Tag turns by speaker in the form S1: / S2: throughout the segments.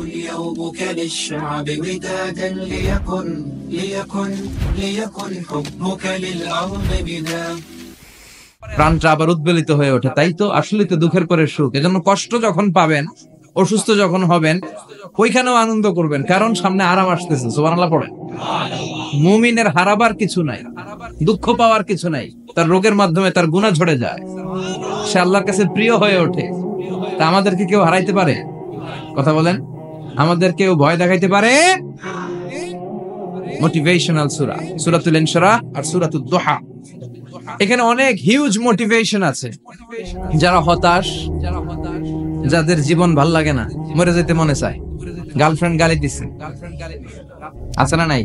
S1: ليكن يومك للشعب ودادا ليكن حبك للأرض بدا।
S2: প্রাণটা আবার উদ্বেলিত হয়ে ওঠে। তাই তো, আসলে তো দুঃখের পরে সুখ। এজন্য কষ্ট যখন পাবেন, অসুস্থ যখন হবেন, ওইখানেও আনন্দ করবেন, কারণ সামনে আরাম আসতেছে। সুবহানাল্লাহ পড়েন। মুমিনের হারাবার কিছু নাই, দুঃখ পাওয়ার কিছু নাই। তার রোগের মাধ্যমে তার গুনাহ ঝরে যায়, সে আল্লাহর কাছে প্রিয় হয়ে ওঠে। তা আমাদেরকে কেউ হারাইতে পারে? কথা বলেন, আমাদের কেউ ভয় দেখাইতে পারে? মোটিভেশনাল সূরা, সূরাতুল ইনশিরাহ আর সূরাতুদ দুহা। এখানে অনেক হিউজ মোটিভেশন আছে। যারা হতাশ, যাদের জীবন ভাল লাগে না, মরে যেতে মনে চায়, গার্লফ্রেন্ড গালি দিচ্ছে, আছে না নাই?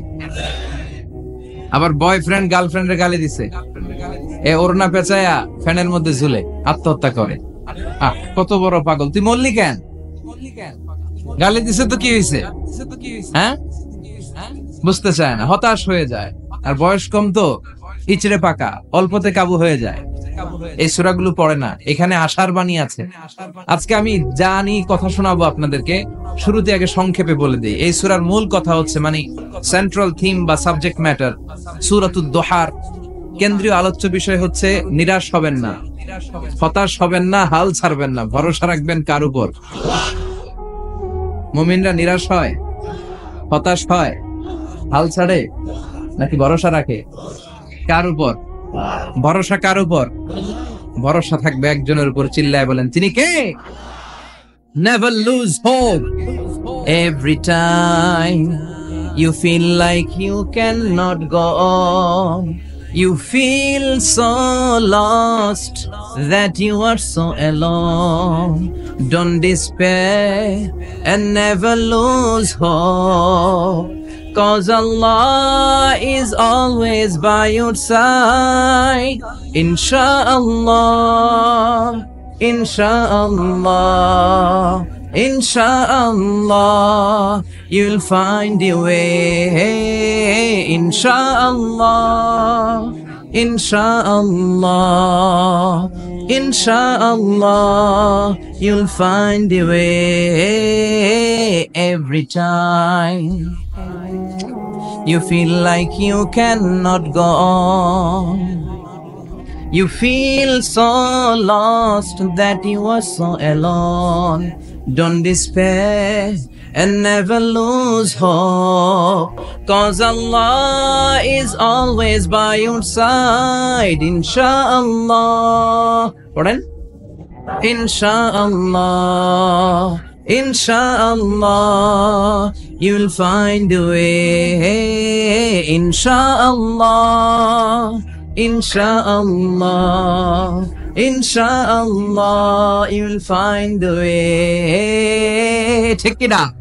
S2: আবার বয়ফ্রেন্ড গার্লফ্রেন্ডের গালি দিচ্ছে, এ ওড়না পেঁচায়া ফ্যানের মধ্যে ঝুলে আত্মহত্যা করে। কত বড় পাগল! তুই মরলি কেন? গালি দিছে তো কি হয়েছে? হ্যাঁ, বুঝতে চায় না, হতাশ হয়ে যায়। আর বয়স কম তো, ইচড়ে পাকা, অল্পতে কাবু হয়ে যায়। এই সূরাগুলো পড়ে না। এখানে আশার বাণী আছে। আজকে আমি জানি কথা শোনাবো আপনাদেরকে, শুরুতে আগে সংক্ষেপে বলে দিই। এই সূরার মূল কথা হচ্ছে, মানে সেন্ট্রাল থিম বা সাবজেক্ট ম্যাটার সূরাতুদ দুহার কেন্দ্রীয় আলোচ্য বিষয় হচ্ছে নিরাশ হবেন না, হতাশ হবেন না, হাল ছাড়বেন না, ভরসা রাখবেন কার উপর? মুমিনরা নিরাশ হয়, হতাশ হয়, হাল ছাড়ে, নাকি ভরসা রাখে? কার উপর ভরসা? কার উপর ভরসা থাকবে? একজনের উপর। চিল্লায় বলেন, তিনি কে? Never lose hope. Every time you feel like you cannot go on, you feel so lost that you are so alone. Don't despair and never lose hope, 'cause Allah is always by your side. Insha'Allah, Insha'Allah, Insha'Allah, you'll find your way. Insha'Allah, Insha'Allah, Insha'Allah, you'll find your way. Every time you feel like you cannot go on, you feel so lost that you are so alone. Don't despair and never lose hope, 'cause Allah is always by your side. Insha'Allah, pardon? Insha'Allah, Insha'Allah, you'll find a way. Insha'Allah, Insha'Allah, Insha'Allah, you'll find a way. Check it out.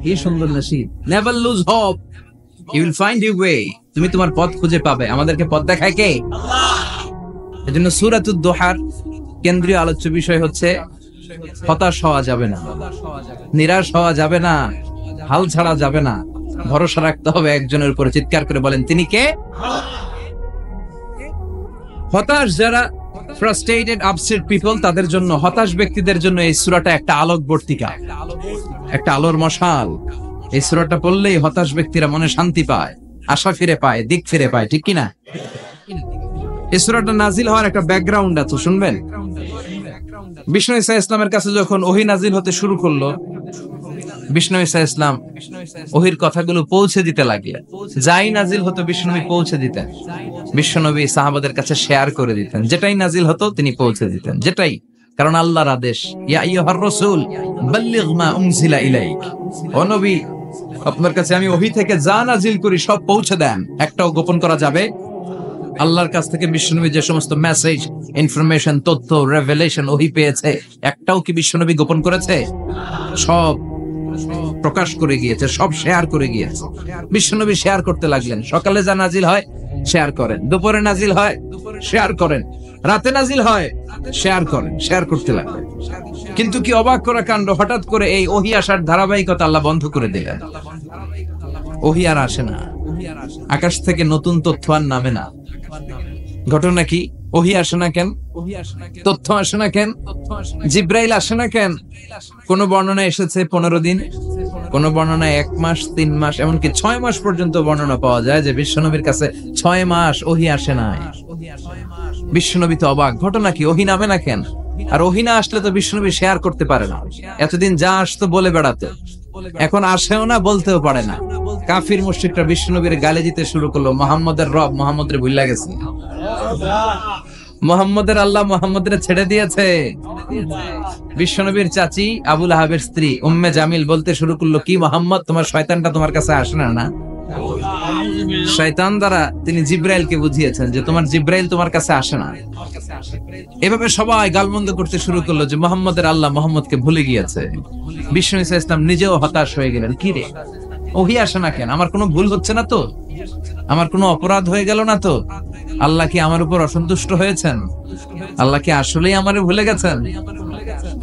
S2: কি সুন্দর নসিব! Never lose hope, you will find your way. তুমি তোমার পথ খুঁজে পাবে। আমাদেরকে পথ দেখায় কে? আল্লাহ। এজন্য সূরাতুদ দুহার কেন্দ্রীয় আলোচ্য বিষয় হচ্ছে হতাশ হওয়া যাবে না, নিরাশ হওয়া যাবে না, হাল ছাড়া যাবে না, ভরসা রাখতে হবে একজনের উপরে। চিৎকার করে বলেন, তিনি কে? হতাশ যারা, ফ্রাস্ট্রেটেড, আপসেট পিপল, তাদের জন্য, হতাশ ব্যক্তিদের জন্য এই সূরাটা একটা আলোকবর্তিকা, একটা আলোর মশাল। এই সূরাটা পড়লেই হতাশ ব্যক্তিরা মনে শান্তি পায়, আশা ফিরে পায়, দিক ফিরে পায়। ঠিক কিনা? এই সূরাটা নাজিল হওয়ার একটা ব্যাকগ্রাউন্ড আছে, শুনবেন। বিষ্ণু ঈসা ইসলামের কাছে যখন ওহী নাজিল হতে শুরু করলো, বিষ্ণু ঈসা ইসলাম ওহীর কথাগুলো পৌঁছে দিতে লাগলেন। যাই নাজিল হতো বিষ্ণুনবী পৌঁছে দিতেন। বিশ্বনবী সাহাবাদের কাছে শেয়ার করে দিতেন। যেটাই নাজিল হতো তিনি পৌঁছে দিতেন, যেটাই। কারণ আল্লাহর আদেশ, ইয়া আইয়ুহার রাসূল বাল্লিগ মা উনজিলা ইলাইক। ও নবী, আপনার কাছে আমি ওহী থেকে যা নাজিল করি সব পৌঁছে দেন, একটাও গোপন করা যাবে? আল্লাহর কাছ থেকে বিশ্বনবী যে সমস্ত মেসেজ, ইনফরমেশন, তথ্য, রেভেলেশন ওহী পেয়েছে, একটাও কি বিশ্বনবী গোপন করেছে? সব প্রকাশ করে গিয়েছে, সব শেয়ার করে গিয়েছে। বিশ্বনবী শেয়ার করতে লাগলেন। সকালে যা নাজিল হয় শেয়ার করেন, দুপুরে নাজিল হয় শেয়ার করেন, রাতে নাজিল হয় শেয়ার করেন, শেয়ার করতে লাগলেন। কিন্তু কি অবাক করা কাণ্ড, হঠাৎ করে এই ওহী আসার ধারাবাহিকতা আল্লাহ বন্ধ করে দিলেন। ওহী আর আসে না, আকাশ থেকে নতুন তথ্য আর নামে না। ঘটনা কি? ওহী আসে না কেন? তথ্য আসে না কেন? জিব্রাইল আসে না কেন? কোন বর্ণনা এসেছে 15 দিন, কোন বর্ণনায় 1 মাস, 3 মাস, এমনকি 6 মাস পর্যন্ত বর্ণনা পাওয়া যায় যে বিশ্বনবীর কাছে 6 মাস ওহী আসে নাই। বিশ্বনবী তো অবাক, ঘটনা কি? ওহী নামে না কেন? আর ওহী না আসলে তো বিশ্বনবী শেয়ার করতে পারে না। এতদিন যা আসতো বলে বেড়াতো, এখন আসেও না, বলতেও পারে না। কাফির মুশরিকরা বিশ্বনবীর গালি দিতে শুরু করলো, মুহাম্মদের রব মুহাম্মদরে ভুইলা গেছে, মুহাম্মদের আল্লাহ মুহাম্মদরে ছেড়ে দিয়েছে। বিশ্বনবীর চাচি আবু লাহাবের স্ত্রী উম্মে জামিল বলতে শুরু করলো, কি মুহাম্মদ, তোমার শয়তানটা তোমার কাছে আসে না? না, শয়তান দ্বারা তিনি জিব্রাইলকে বুঝিয়েছেন যে তোমার জিব্রাইল তোমার কাছে আসে না। এভাবে সবাই গালমন্দ করতে শুরু করলো যে মুহাম্মদের আল্লাহ মুহাম্মদকে ভুলে গিয়েছে। বিষ্ণু ঈসা ইসলাম নিজেও হতাশ হয়ে গেলেন, কি রে ওহী আসে না কেন? আমার কোনো ভুল হচ্ছে না তো? আমার কোনো অপরাধ হয়ে গেল না তো? আল্লাহ কি আমার উপর অসন্তুষ্ট হয়েছেন? আল্লাহ কি আসলেই আমারে ভুলে গেছেন?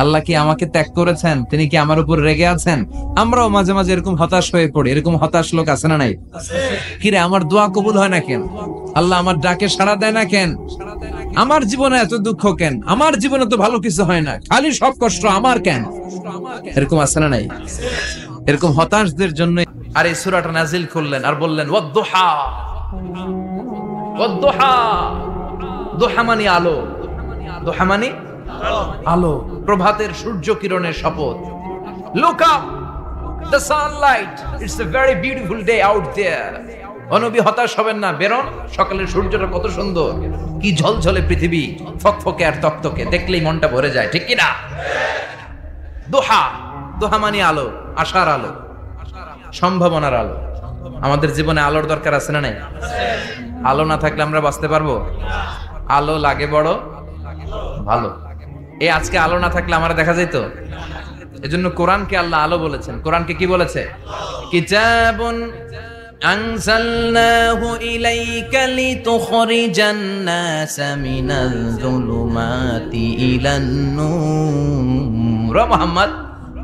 S2: আল্লাহ কি আমাকে ত্যাগ করেছেন? তিনি কি আমার উপর রেগে আছেন? আমরাও মাঝে মাঝে এরকম হতাশ হয়ে পড়ি। এরকম হতাশ লোক আছে না নাই? কি রে, আমার দোয়া কবুল হয় না কেন? আল্লাহ আমার ডাকে সাড়া দেয় না কেন? আমার জীবনে এত দুঃখ কেন? আমার জীবনে তো ভালো কিছু হয় না, খালি সব কষ্ট আমার কেন? এরকম আছে না নাই? এরকম হতাশদের জন্য আর এই সূরাটা নাজিল করলেন আর বললেন ওয়াদ-দুহা। ওয়াদ-দুহা, দুহা মানে আলো, দুহা মানে আলো, প্রভাতের সূর্য কিরণের শপথ। Look up, the sunlight, it's a very beautiful day out there. নবী হতাশ হবেন না, বেরোন, সকালের সূর্যটা কত সুন্দর, কি ঝলঝলে পৃথিবী, ফকফকে আর তকতকে, দেখলেই মনটা ভরে যায়, ঠিক কি না? দুহা, দুহা মানে আলো, আশার আলো, সম্ভাবনার আলো। আমাদের জীবনে আলোর দরকার আছে না নাই? আলো না থাকলে আমরা বাঁচতে পারবো? আলো লাগে বড় ভালো। এই আজকে আলো না থাকলে আমরা দেখা যেত। এজন্য কোরআনকে আল্লাহ আলো বলেছেন। কোরআনকে কি বলেছে? কিতাবুন আনজালনাহু ইলাইকা লিতুখরিজান নাসা মিনাল যুলুমাতি ইলান নূর। Muhammad,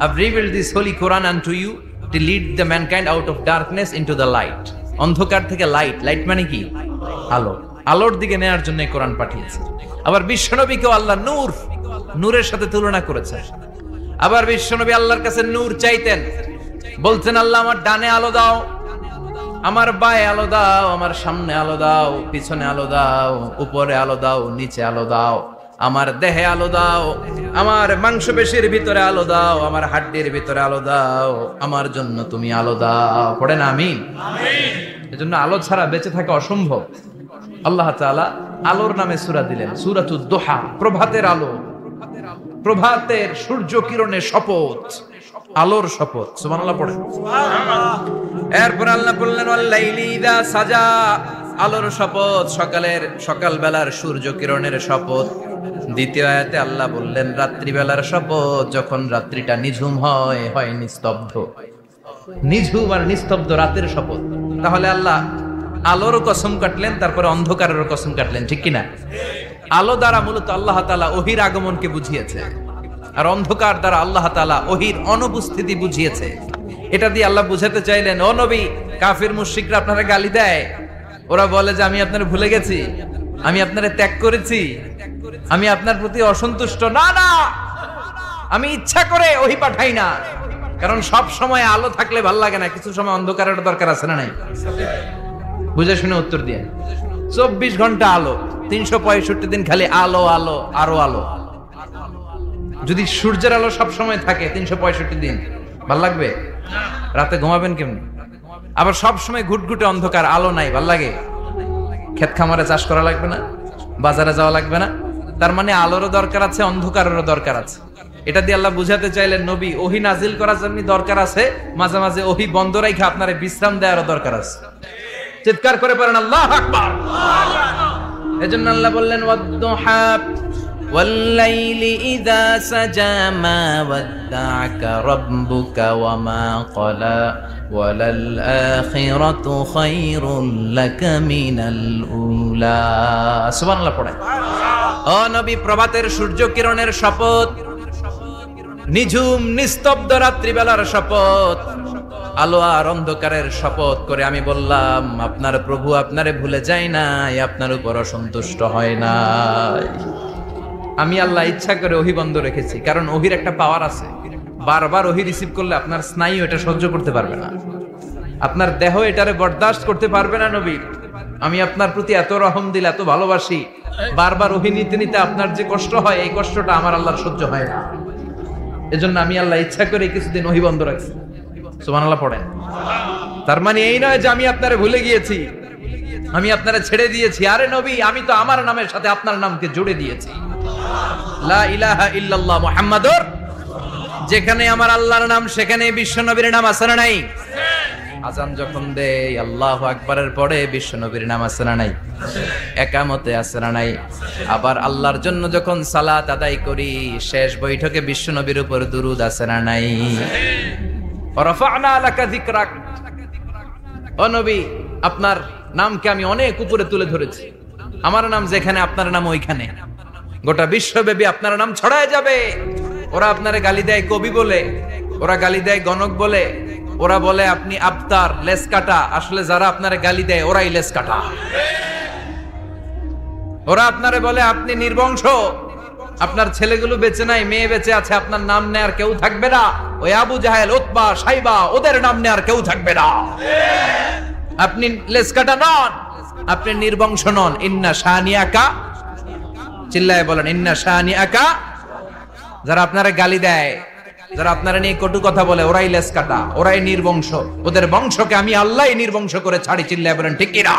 S2: I've revealed this holy Quran unto you to lead the mankind out of darkness into the light. অন্ধকার থেকে লাইট, লাইট মানে কি? আলো, আলোর দিকে নেয়ার জন্য কোরআন পাঠিয়েছে। আবার বিশ্বনবীকেও আল্লাহ নূর, নূরের সাথে তুলনা করেছে। আবার বিশ্বনবী আল্লাহর কাছে নূর চাইতেন, বলতেন আল্লাহ আমার ডানে আলো দাও, আমার বায়ে আলো দাও, আমার সামনে আলো দাও, পিছনে আলো দাও, উপরে আলো দাও, নিচে আলো দাও, আমার দেহে আলো দাও, আমার মাংসপেশির ভিতরে আলো দাও, আমার হাড্ডির ভিতরে আলো দাও, আমার জন্য তুমি আলো দাও। পড়েন আমিন। এজন্য আলো ছাড়া বেঁচে থাকা অসম্ভব। আল্লাহ তাআলা আলোর নামে সূরা দিলেন, সূরাতুদ দুহা, প্রভাতের আলো, প্রভাতের সূর্য কিরণের শপথ, আলোর শপথ। সুবহানাল্লাহ পড়েন। এরপর আল্লাহ বললেন ওয়াল লাইলি ইযা সাজা, আলোর শপথ, সকালবেলার সূর্য কিরণের শপথ। দ্বিতীয় আয়াতে আল্লাহ বললেন রাত্রিবেলার শপথ, যখন রাত্রিটা নিঝুম হয়, হয় নিস্তব্ধ, নিঝুম আর নিস্তব্ধ রাতের শপথ। তাহলে আল্লাহ আলোরও কসম কাটলেন, তারপরে অন্ধকারেরও কসম কাটলেন, ঠিক কিনা? আলো দ্বারা মূলত আল্লাহ তাআলা ওহীর আগমনকে বুঝিয়েছে, আর অন্ধকার দ্বারা আল্লাহ তাআলা ওহীর অনুপস্থিতি বুঝিয়েছে। এটা দিয়ে আল্লাহ বুঝাতে চাইলেন, ও নবী, কাফির মুশরিকরা আপনারা গালি দেয়, ওরা বলে যে আমি আপনারে ভুলে গেছি, আমি আপনারে ত্যাগ করেছি, আমি আপনার প্রতি অসন্তুষ্ট। না না, আমি ইচ্ছা করে ওহী পাঠাই না, কারণ সব সময় আলো থাকলে ভাল লাগে না, কিছু সময় অন্ধকারের দরকার আছে না নাই? বুঝে শুনে উত্তর দিয়ে। 24 ঘন্টা আলো, 365 দিন খালি আলো আলো আরো আলো। যদি সূর্যের আলো সব সময় থাকে 365 দিন, ভাল লাগবে? রাতে ঘুমাবেন কেমন? আবার সব সময় ঘুটঘুটে অন্ধকার, আলো নাই, ভাল লাগে? ক্ষেত খামারে চাষ করা লাগবে না, বাজারে যাওয়া লাগবে না। তার মানে আলোরও দরকার আছে, অন্ধকারেরও দরকার আছে। এটা দিয়ে আল্লাহ বুঝাতে চাইলেন, নবী, ওহী নাজিল করার জন্য দরকার আছে, মাঝে মাঝে ওহী বন্ধ রাখা আপনারে বিশ্রাম দেওয়ারও দরকার আছে। চিৎকার করে পড়েন আল্লাহু আকবার। এজন্য আল্লাহ বললেন ওয়াদ-দুহা ওয়াল-লাইলি ইযা সাজা মা ওয়াদ্দা'আকা রাব্বুকা ওয়া মা ক্বালা ওয়ালাল আখিরাতু খায়রুল লাকা মিনাল উলা। সুবহানাল্লাহ পড়েন। ও নবী, প্রভাতের সূর্য কিরণের শপথ, নিঝুম নিস্তব্ধ রাত্রিবেলার শপথ, আলো আর অন্ধকারের শপথ করে আমি বললাম, আপনার প্রভু আপনারে ভুলে যায় নাই, আপনার উপর অসন্তুষ্ট হয় নাই। আমি আল্লাহ ইচ্ছা করে ওহী বন্ধ রেখেছি, কারণ ওহির একটা পাওয়ার আছে। বারবার ওহী রিসিভ করলে আপনার স্নায়ু এটা সহ্য করতে পারবে না, আপনার দেহ এটারে বরদাস্ত করতে পারবে না। নবী, আমি আপনার প্রতি এত রহম দিল, এত ভালোবাসি, বারবার ওহী নিতে নিতে আপনার যে কষ্ট হয়, এই কষ্টটা আমার আল্লাহর সহ্য হয় না। এজন্য আমি আল্লাহ ইচ্ছা করে কিছুদিন ওহী বন্ধ রাখছি। সুবহানাল্লাহ পড়েন। তার মানে এই নয় যে আমি আপনারে ভুলে গিয়েছি, আমি আপনারে ছেড়ে দিয়েছি। আরে নবী, আমি তো আমার নামের সাথে আপনার নামকে জুড়ে দিয়েছি। লা ইলাহা ইল্লাল্লাহ মুহাম্মাদুর, যেখানে আমার আল্লাহর নাম সেখানে বিশ্ব নবীর নাম আছে না নাই? আজান যখন দেই আল্লাহু আকবারের পরে বিশ্ব নবীর নাম আছে না নাই? একামতে আছে না নাই? আবার আল্লাহর জন্য যখন সালাত আদায় করি, শেষ বৈঠকে বিশ্ব নবীর উপর দুরূদ আছে না নাই? রাফা'না লাকা যিকরাক, ও নবী, আপনার নামকে আমি অনেক উপরে তুলে ধরেছি। আমার নাম যেখানে আপনার নাম ওইখানে, গোটা বিশ্বব্যাপী আপনার নাম ছড়ায় যাবে। ওরা আপনারে গালি দেয় কবি বলে, ওরা গালি দেয় গণক বলে, ওরা বলে আপনি আবতার, লেস কাটা। আসলে যারা আপনারে গালি দেয় ওরাই লেস কাটা। ওরা আপনারে বলে আপনি নির্বংশ, আপনার ছেলেগুলো বেঁচে নাই, মেয়ে বেঁচে আছে, আপনার নাম নেয়ার কেউ থাকবে না। ওই আবু জাহেল, উতবা, সাইবা, ওদের নাম নেয়ার কেউ থাকবে না। আপনি লেস কাটা নন, আপনি নির্বংশ নন। ইন্না শানিয়াকা, চিল্লায় বলেন ইন্না শানিয়াকা। যারা আপনারা গালি দেয়, যারা আপনারা নিয়ে কটু কথা বলে, ওরাই লেস কাটা, ওরাই নির্বংশ। ওদের বংশকে আমি আল্লাহই নির্বংশ করে ছাড়ি। চিল্লায় বলেন ঠিক কি না?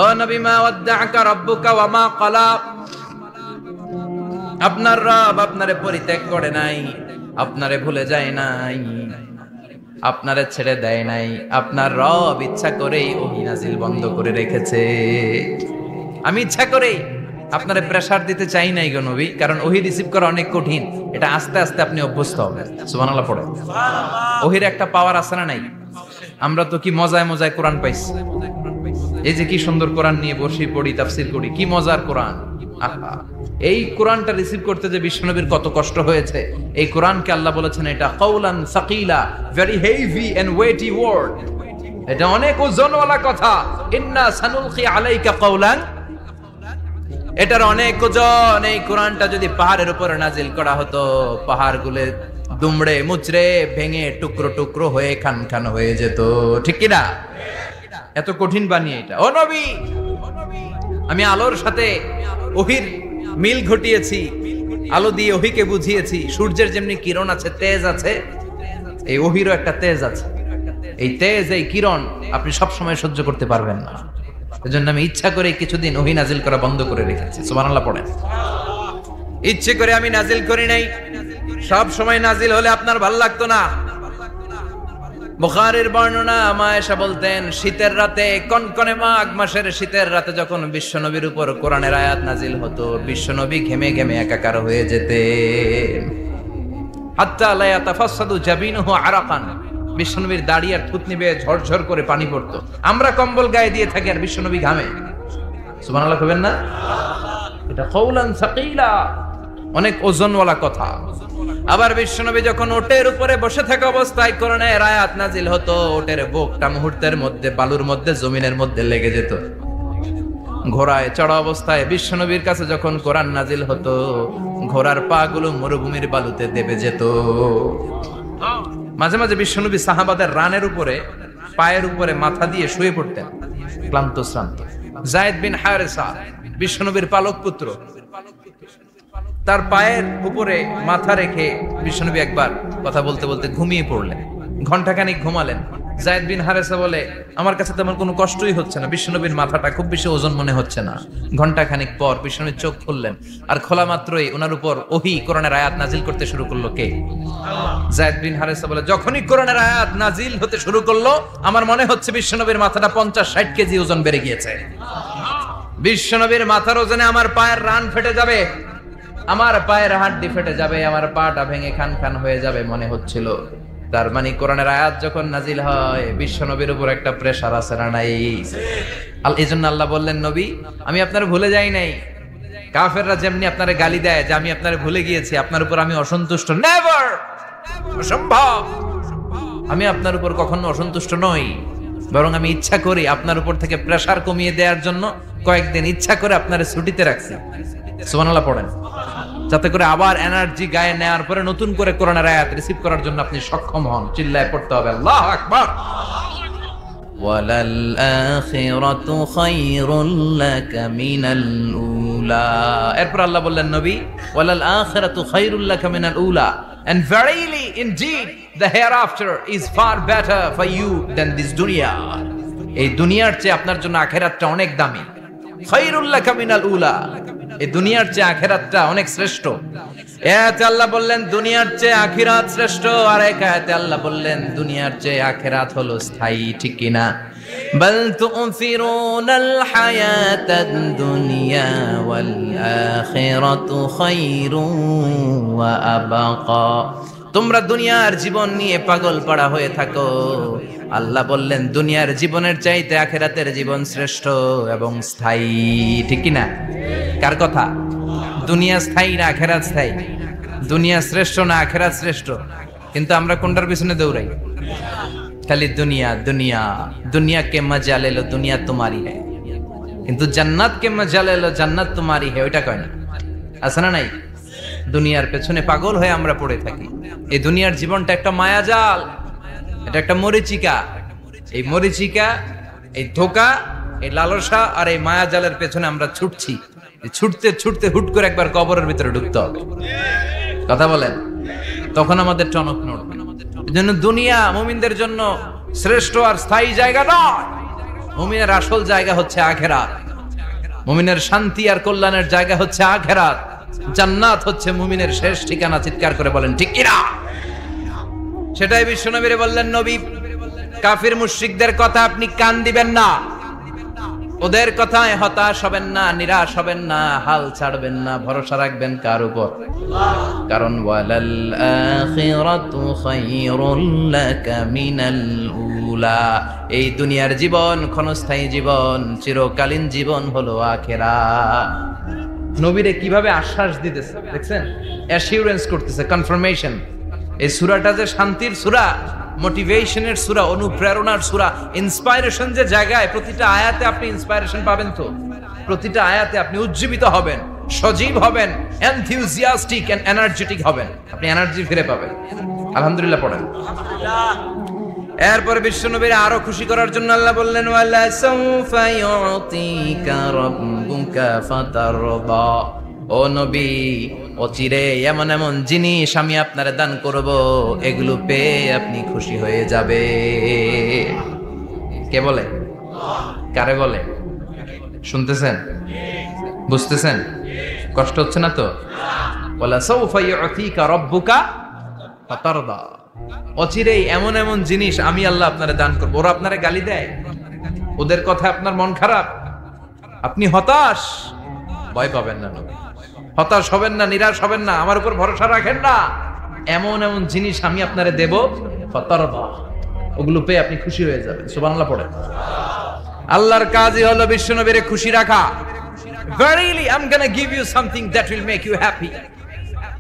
S2: ও নবী, মা ওয়াদ্দাআকা রাব্বুকা ওয়া মা ক্বালা, আপনার রব আপনারে পরিত্যাগ করে নাই, আপনারে ভুলে যায় নাই, আপনারে ছেড়ে দেয় নাই। আপনার রব ইচ্ছা করেই ওহী নাজিল বন্ধ করে রেখেছে। আমি ইচ্ছা করেই আপনারে প্রেসার দিতে চাই নাই গো নবী, কারণ ওহী রিসিভ করা অনেক কঠিন। এটা আস্তে আস্তে আপনি অভ্যস্ত হবেন। সুবহানাল্লাহ পড়ে। ওহীর একটা পাওয়ার আছে না নাই? আমরা তো কি মজায় মজায় কোরআন পাইছি। এই যে কি সুন্দর কোরআন নিয়ে বসি, পড়ি, তাফসীর করি, কি মজার কোরআন। আহা, এই কোরআনটা রিসিভ করতে যে বিশ্বনবীর কত কষ্ট হয়েছে। এই কোরআনকে আল্লাহ বলেছেন এটা কাউলান সাকিলা, very heavy and weighty word, এটা অনেক ওজনওয়ালা কথা। ইন্না সানুলকি আলাইকা কাউলান, এটার অনেক ওজন। এই কোরআনটা যদি পাহাড়ের উপরে নাজিল করা হতো, পাহাড়গুলো দুমড়ে মুচড়ে ভেঙে টুকরো টুকরো হয়ে খান খান হয়ে যেত। ঠিক কি না? এত কঠিন বানিয়ে এটা। ও নবী, আমি আলোর সাথে ওহীর মিল ঘটিয়েছি, আলো দিয়ে ওহীকে বুঝিয়েছি। সূর্যের যেমনি কিরণ আছে, তেজ আছে, এই ওহীরও একটা তেজ আছে। এই তেজ, এই কিরণ আপনি সব সময় সহ্য করতে পারবেন না। এজন্য আমি ইচ্ছা করে কিছুদিন ওহী নাজিল করা বন্ধ করে রেখেছি। সুবহানাল্লাহ পড়েন। ইচ্ছে করে আমি নাজিল করি নাই। সব সময় নাজিল হলে আপনার ভালো লাগতো না। বুখারীর বর্ণনা, মা আয়েশা বলতেন, শীতের রাতে, কনকনে মাঘ মাসের শীতের রাতে যখন বিশ্বনবীর উপর কোরআনের আয়াত নাজিল হতো, বিশ্বনবী ঘেমে ঘেমে একাকার হয়ে যেতেন। হাত্তা লা ইয়াতাফাসসাদু জাবিনুহু আরাকান, বিশ্বনবীর দাড়ি আর থুতনি বেয়ে ঝরঝর করে পানি পড়তো। আমরা কম্বল গায়ে দিয়ে থাকি আর বিশ্বনবী ঘামে। সুবহানাল্লাহ কইবেন না? এটা কাউলান সাকিলা, অনেক ওজনওয়ালা কথা। আবার বিশ্বনবী যখন ওটের উপরে বসে থাকা অবস্থায় কোরআনের আয়াত নাজিল হতো, ওটের বুকটা মুহূর্তের মধ্যে বালুর মধ্যে, জমিনের মধ্যে লেগে যেত। ঘোড়ায় চড়া অবস্থায় বিশ্বনবীর কাছে যখন কোরআন নাজিল হতো, ঘোড়ার পা গুলো মরুভূমির বালুতে দেবে যেত। মাঝে মাঝে বিশ্বনবী সাহাবাদের রানের উপরে, পায়ের উপরে মাথা দিয়ে শুয়ে পড়তেন, ক্লান্ত শ্রান্ত। যায়েদ বিন হারেসা, বিশ্বনবীর পালক পুত্র, তার পায়ের উপরে মাথা রেখে বিশ্বনবী একবার কথা বলতে বলতে ঘুমিয়ে পড়লেন। ঘন্টাখানিক ঘুমালেন। যায়েদ বিন হারেসা বলে, আমার কাছে তেমন কোনো কষ্টই হচ্ছে না, বিশ্বনবীর মাথাটা খুব বেশি ওজন মনে হচ্ছে না। ঘন্টাখানিক পর বিশ্বনবীর চোখ খুললেন, আর খোলা মাত্রই ওনার উপর ওহী কোরআনের আয়াত নাজিল করতে শুরু করলো। কে? যায়েদ বিন হারেসা বলে, যখনই কোরআনের আয়াত নাজিল হতে শুরু করলো, আমার মনে হচ্ছে বিশ্বনবীর মাথাটা 50-60 কেজি ওজন বেড়ে গিয়েছে। বিশ্বনবীর মাথার ওজনে আমার পায়ের রান ফেটে যাবে, আমার পায়ের হাড্ডি ফেটে যাবে, আমার পাটা ভেঙে খান খান হয়ে যাবে মনে হচ্ছিল। তার মানে কোরআনের আয়াত যখন নাজিল হয়, বিশ্বনবীর উপর একটা প্রেসার আছে না নাই? এইজন্য আল্লাহ বললেন, নবী, আমি আপনার ভুলে যাই নাই। কাফেররা যেমনি আপনারে গালি দেয় যে আমি আপনারে ভুলে গিয়েছি, আপনার উপর আমি অসন্তুষ্ট, নেভার, অসম্ভব। আমি আপনার উপর কখনো অসন্তুষ্ট নই, বরং আমি ইচ্ছা করি আপনার উপর থেকে প্রেসার কমিয়ে দেওয়ার জন্য কয়েকদিন ইচ্ছা করে আপনার ছুটিতে রাখছি। সুবহানাল্লাহ পড়েন, যাতে করে আবার এনার্জি গায়ে নেওয়ার পরে নতুন করে কোরআনের আয়াত রিসিভ করার জন্য আপনি সক্ষম হন। চিল্লায় পড়তে হবে আল্লাহু আকবার। ওয়ালাল আখিরাতু খায়রুল লাকা মিনাল উলা। এরপর আল্লাহ বললেন নবী, ওয়ালাল আখিরাতু খায়রুল লাকা মিনাল উলা, and verily indeed the hereafter is far better for you than this dunya. এই দুনিয়ার চেয়ে আপনার জন্য আখিরাতটা অনেক দামি। খায়রুল লাকা মিনাল উলা, এই দুনিয়ার চেয়ে আখিরাতটা অনেক শ্রেষ্ঠ। এতে আল্লাহ বললেন দুনিয়ার চেয়ে আখিরাত শ্রেষ্ঠ, আর এক আয়াতে আল্লাহ বললেন দুনিয়ার চেয়ে আখিরাত হলো স্থায়ী। ঠিক কি না? বাল তু'থিরুনাল হায়াতাদ দুনিয়া ওয়াল আখিরাতু খায়রুন ওয়া আবাকা। তোমরা দুনিয়ার জীবন নিয়ে পাগল পাড়া হয়ে থাকো, আল্লাহ বললেন দুনিয়ার জীবনের চাইতে আখিরাতের জীবন শ্রেষ্ঠ এবং স্থায়ী। ঠিক কি না? কার কথা? দুনিয়া স্থায়ী না আখিরাত স্থায়ী? দুনিয়া শ্রেষ্ঠ না আখিরাত শ্রেষ্ঠ? কিন্তু আমরা কোনটার পিছনে দৌড়াই? খালি দুনিয়া দুনিয়া। দুনিয়া কে মজা লে লো, দুনিয়া তোমারি হ্যায়। কিন্তু জান্নাত কে মজা লে লো, জান্নাত তোমারি হ্যায়, ওইটা কয় না। আছে না নাই? দুনিয়ার পেছনে পাগল হয়ে আমরা পড়ে থাকি। এই দুনিয়ার জীবনটা একটা মায়াজাল, এটা একটা মরিচিকা। এই মরিচিকা, এই ধোঁকা, এই লালসা আর এই মায়াজালের পেছনে আমরা ছুটছি। ছুটতে ছুটতে হুট করে একবার কবরের ভিতরে ঢুকতে হবে। কথা বলেন, তখন আমাদের টনক নড়বে। এজন্য দুনিয়া মুমিনদের জন্য শ্রেষ্ঠ আর স্থায়ী জায়গা নয়। মুমিনের আসল জায়গা হচ্ছে আখিরাত। মুমিনের শান্তি আর কল্যাণের জায়গা হচ্ছে আখিরাত। জান্নাত হচ্ছে মুমিনের শেষ ঠিকানা। চিৎকার করে বলেন ঠিক কিনা? সেটাই বিশ্বনবীরে বললেন, নবী কাফির মুশরিকদের কথা আপনি কান দিবেন না, ওদের কথায় হতাশ হবেন না, নিরাশ হবেন না, হাল ছাড়বেন না, ভরসা রাখবেন কার উপর? কারণ ওয়ালাল আখিরাতু খায়রুল লাকা মিনাল উলা। এই দুনিয়ার জীবন ক্ষণস্থায়ী জীবন, চিরকালীন জীবন হলো আখিরাত। নবীরে কিভাবে আশ্বাস দিতেছে দেখছেন? অ্যাসিউরেন্স করতেছে, কনফার্মেশন। এই সূরাটা যে শান্তির সূরা, মোটিভেশনের সূরা, অনুপ্রেরণার সূরা, ইন্সপাইরেশন যে জায়গায়, প্রতিটা আয়াতে আপনি ইন্সপাইরেশন পাবেন। তো প্রতিটা আয়াতে আপনি উজ্জীবিত হবেন, সজীব হবেন, এনথিউজিয়াস্টিক এন্ড এনার্জেটিক হবেন। আপনি এনার্জি ফিরে পাবেন। আলহামদুলিল্লাহ পড়েন। এরপরে বিশ্বনবীর আরো খুশি করার জন্য আল্লাহ বললেন, ওয়ালা সাউফা ইউতিকা রাব্বুকা ফাতারদা। ও নবী, অচিরে এমন এমন জিনিস আমি আপনারে দান করব, এগুলো পেয়ে আপনি খুশি হয়ে যাবে। কে বলে? কারে বলে? শুনতেছেন? বুঝতেছেন? কষ্ট হচ্ছে না তো? ওয়ালা সাউফা ইউতিকা রাব্বুকা ফাতারদা। অচিরেই এমন এমন জিনিস আমি আল্লাহ আপনারে দান করব। ওরা আপনারে গালি দেয়, ওদের কথা আপনার মন খারাপ, আপনি হতাশ, ভয় পাবেন না নবী। হতাশ হবেন না, নিরাশ হবেন না, আমার উপর ভরসা রাখেন না। এমন এমন জিনিস আমি আপনারে দেব, ফাতারদা, ওগুলো পেয়ে আপনি খুশি হয়ে যাবেন। সুবহানাল্লাহ পড়েন। আল্লাহর কাজই হলো বিশ্বনবীরে খুশি রাখা। Verily I'm gonna give you something that will make you happy.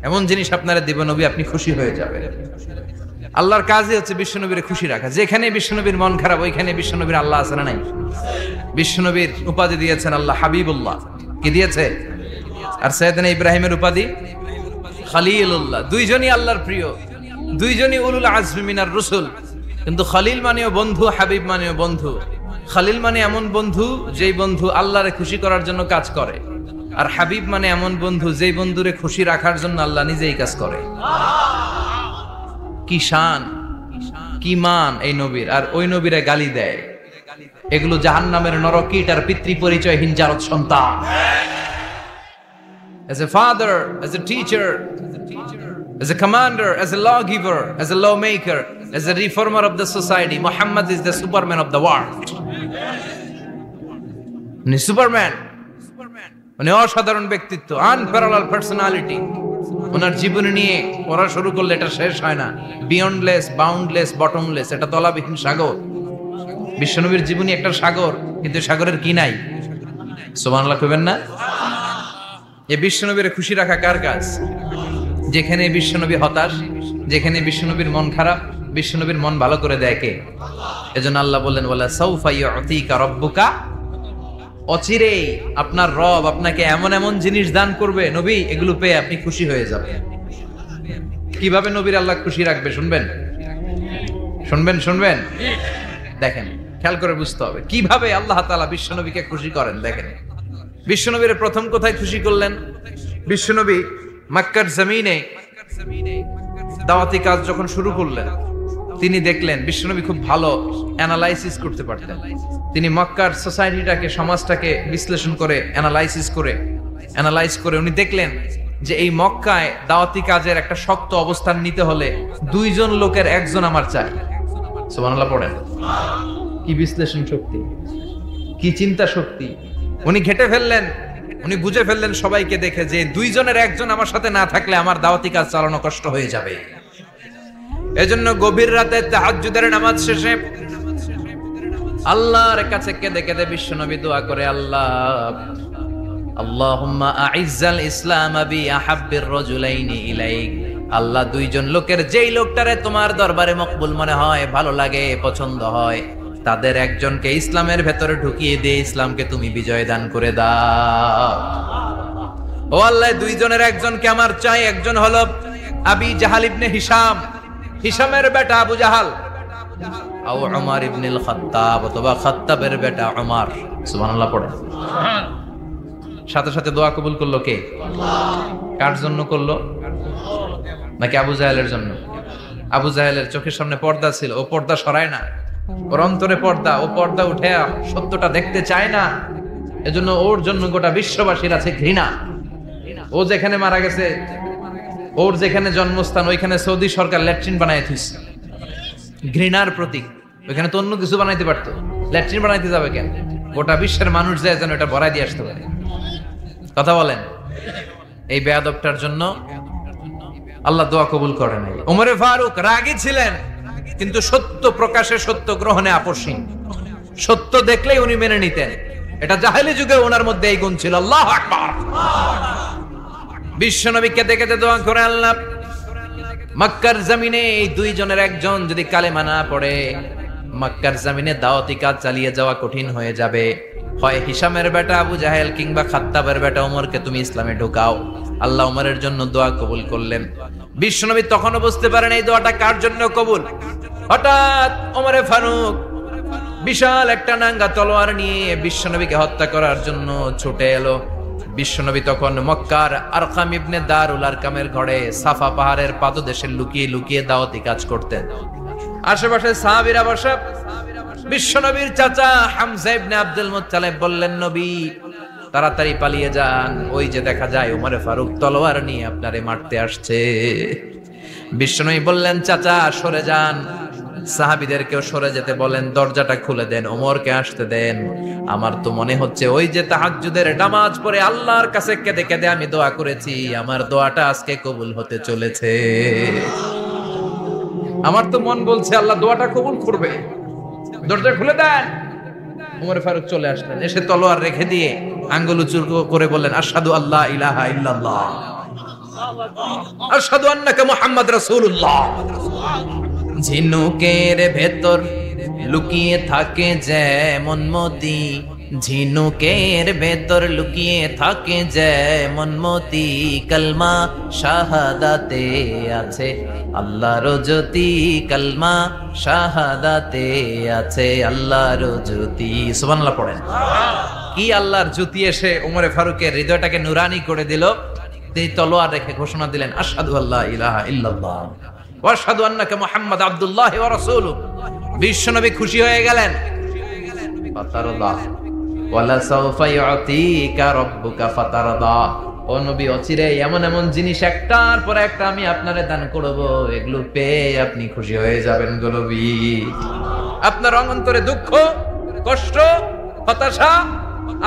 S2: এমন জিনিস আপনারা দিব নবী, আপনি খুশি হয়ে যাবেন। আল্লাহর কাজই হচ্ছে বিশ্বনবীরে খুশি রাখা। যেখানে বিশ্বনবীর মন খারাপ, ওইখানে বিশ্বনবীর আল্লাহ আছে না নাই? বিশ্বনবীর উপাধি দিয়েছেন আল্লাহ হাবিবুল্লাহ। কি দিয়েছে? আর সাইয়েদনা ইব্রাহিমের উপাধি খলিলুল্লাহ। দুইজনই আল্লাহর প্রিয়, দুইজনই উলুল আজমি মিনার রাসূল। কিন্তু খলিল মানেও বন্ধু, হাবিব মানেও বন্ধু। খলিল মানে এমন বন্ধু যেই বন্ধু আল্লাহরে খুশি করার জন্য কাজ করে, আর হাবিব মানে এমন বন্ধু যেই বন্ধুরে খুশি রাখার জন্য আল্লাহ নিজেই কাজ করে। কি শান, কি মান এই নবীর! আর ওই নবীরে গালি দেয়। এগুলো জাহান্নামের নরকীট আর পিতৃ পরিচয়হীন জারদ সন্তান। As a father, as a teacher, as a commander, as a lawgiver, as a lawmaker, as a reformer of the society, Muhammad is the Superman of the world. উনি সুপারম্যান, উনি অসাধারণ ব্যক্তিত্ব, আনপ্যারালাল পার্সোনালিটি। ওনার জীবনী নিয়ে পড়া শুরু করলে এটা শেষ হয় না। বিয়ন্ডলেস, বাউন্ডলেস, বটমলেস, এটা তলাবিহীন সাগর। বিশ্বনবীর জীবনী একটা সাগর, কিন্তু সাগরের কি নাই? সুবহানাল্লাহ কইবেন না? এই বিশ্বনবীর খুশি রাখা কার কাজ? যেখানে বিশ্বনবী হতাশ, যেখানে বিশ্বনবীর মন খারাপ, বিশ্বনবীর মন ভালো করে দেখে। এজন্য আল্লাহ বললেন ওয়ালা সাউফা ইউতিকা রাব্বুকা, অচিরেই আপনার রব আপনাকে এমন এমন জিনিস দান করবে নবী, এগুলো পেয়ে আপনি খুশি হয়ে যাবেন। কিভাবে নবীর আল্লাহ খুশি রাখবে শুনবেন? শুনবেন দেখেন, খেয়াল করে বুঝতে হবে কিভাবে আল্লাহ তাআলা বিশ্বনবীকে খুশি করেন। দেখেন বিশ্বনবীর প্রথম কোথায় খুশি করলেন? বিশ্বনবী মক্কার জমিনে দাওয়াতি কাজ যখন শুরু করলেন, তিনি দেখলেন বিশ্বনবী খুব ভালো অ্যানালাইসিস করতে পারতেন। তিনি মক্কার সোসাইটিটাকে, সমাজটাকে বিশ্লেষণ করে অ্যানালাইজ করে উনি দেখলেন যে এই মক্কায় দাওয়াতি কাজের একটা শক্ত অবস্থান নিতে হলে 2 জন লোকের একজন আমার চাই। সুবহানাল্লাহ পড়েন। কি বিশ্লেষণ শক্তি, কি চিন্তা শক্তি! উনি ঘেটে ফেললেন, উনি বুঝে ফেললেন সবাইকে দেখে যে 2 জনের একজন আমার সাথে না থাকলে আমার দাওয়াতি কাজ চালানো কষ্ট হয়ে যাবে। এজন্য গভীর রাতে তাহাজ্জুদের নামাজ শেষে আল্লাহর কাছে কেঁদে কেঁদে বিশ্বনবী দোয়া করে, আল্লাহুম্মা আইজ্জাল ইসলাম বি আহাব্বির রাজুলাইনি ইলাইক। আল্লাহ 2 জন লোকের, যেই লোকটারে তোমার দরবারে মকবুল মনে হয়, ভালো লাগে, পছন্দ হয়, তাদের একজনকে ইসলামের ভেতরে ঢুকিয়ে দিয়ে ইসলামকে তুমি বিজয় দান করে দাও। ও আল্লাহ, 2 জনের একজনকে আমার চাই। একজন হলো আবি জাহাল ইবনে হিশাম, হিশামের বেটা আবু জাহাল, আও উমর ইবনুল খাত্তাব, অথবা খাত্তাবের বেটা উমর। সুবহানাল্লাহ পড়ে। সাথে সাথে দোয়া কবুল করলো কে? আল্লাহ। কার জন্য করলো? নাকি আবু জাহেলের জন্য? আবু জাহেলের চোখের সামনে পর্দা ছিল, ও পর্দা সরায় না। ওর অন্তরে পর্দা, ও পর্দা উঠে সত্যটা দেখতে চায় না। এজন্য ওর জন্য গোটা বিশ্ববাসীর আছে ঘৃণা। ও যেখানে মারা গেছে, ওর যেখানে জন্মস্থান, ওইখানে সৌদি সরকার ল্যাট্রিন বানায় দিয়েছে। ঘৃণার প্রতীক। ওইখানে তো অন্য কিছু বানাইতে পারতো, ল্যাট্রিন বানাইতে যাবে কেন? গোটা বিশ্বের মানুষ যায় যেন এটা ভরাই দিয়ে আসতে পারে। কথা বলেন। এই বেয়াদবটার জন্য আল্লাহ দোয়া কবুল করে নাই। ওমরে ফারুক রাগী ছিলেন, কিন্তু সত্য প্রকাশে, সত্য গ্রহণে আপোষহীন। সত্য দেখলেই উনি মেনে নিতেন। এটা জাহেলি যুগে ওনার মধ্যে এই গুণ ছিল। আল্লাহু আকবার। বিশ্বনবী কেঁদে কেঁদে দোয়া করে, আল্লাহ, মক্কার জমিনে এই 2 জনের একজন যদি কালেমা না পড়ে, মক্কার জমিনে দাওয়াতি কাজ চালিয়ে যাওয়া কঠিন হয়ে যাবে। হয় হিশামের বেটা আবু জাহেল কিংবা খাত্তাবের বেটা ওমরকে তুমি ইসলামে ঢোকাও। আল্লাহ ওমরের জন্য দোয়া কবুল করলেন। বিশ্বনবী তখনও বুঝতে পারেন এই দোয়াটা কার জন্য কবুল। হঠাৎ ওমরে ফারুক বিশাল একটা নাঙ্গা তলোয়ার নিয়ে বিশ্বনবীকে হত্যা করার জন্য ছুটে এলো। বিশ্বনবী তখন মক্কার আরকাম ইবনে দারুল আরকামের ঘরে সাফা পাহাড়ের পাদদেশে লুকিয়ে লুকিয়ে দাওয়াতি কাজ করতেন। আশেপাশে সাহাবীরা বসা। বিশ্বনবীর চাচা হামজা ইবনে আব্দুল মুত্তালিব বললেন, নবী তাড়াতাড়ি পালিয়ে যান, ওই যে দেখা যায় ওমরে ফারুক তলোয়ার নিয়ে আপনারে মারতে আসছে। বিশ্বনবী বললেন, চাচা সরে যান, সাহাবীদেরকেও সরে যেতে বলেন, দরজাটা খুলে দেন, ওমরকে আসতে দেন। আমার তো মনে হচ্ছে ওই যে তাহাজ্জুদের নামাজ পড়ে আল্লাহর কাছে কেঁদে কেঁদে আমি দোয়া করেছি, আমার দোয়াটা আজকে কবুল হতে চলেছে। আমার তো মন বলছে আল্লাহ দোয়াটা কবুল করবে। দরজা খুলে দেন। ওমর ফারুক চলে আসলেন, এসে তলোয়ার রেখে দিয়ে আঙ্গুল উঁচু করে বললেন, আশহাদু আল্লা ইলাহা ইল্লাল্লাহ, আশহাদু আন্নাকা মুহাম্মদ রাসূলুল্লাহ। ঝিনুকের ভেতর লুকিয়ে থাকে যেমন মতি, ঝিনুকের ভেতর লুকিয়ে থাকে যেমন মতি, কালমা শাহাদাতে আছে আল্লাহর জ্যোতি, কালমা শাহাদাতে আছে আল্লাহর জ্যোতি। সুবহানাল্লাহ পড়েন। কি আল্লাহর জ্যোতি এসে ওমরে ফারুকের হৃদয়টাকে নুরানি করে দিল। তিনি তলোয়ার রেখে ঘোষণা দিলেন, আশহাদু আল্লা ইলাহা ইল্লাল্লাহ ওয়া আশহাদু আন্নাকা মুহাম্মাদ আবদুল্লাহি ওয়া রাসূলুহু। বিশ্বনবী খুশি হয়ে গেলেন। ফাতারদা ওয়ালা সাউফা ইউতিকা রাব্বুকা ফাতারদা। ও নবী, অচিরে এমন এমন জিনিস একটার পর একটা আমি আপনারে দান করব, এগুলো পেয়ে আপনি খুশি হয়ে যাবেন গো নবী। আপনার অন্তরে দুঃখ, কষ্ট, হতাশা,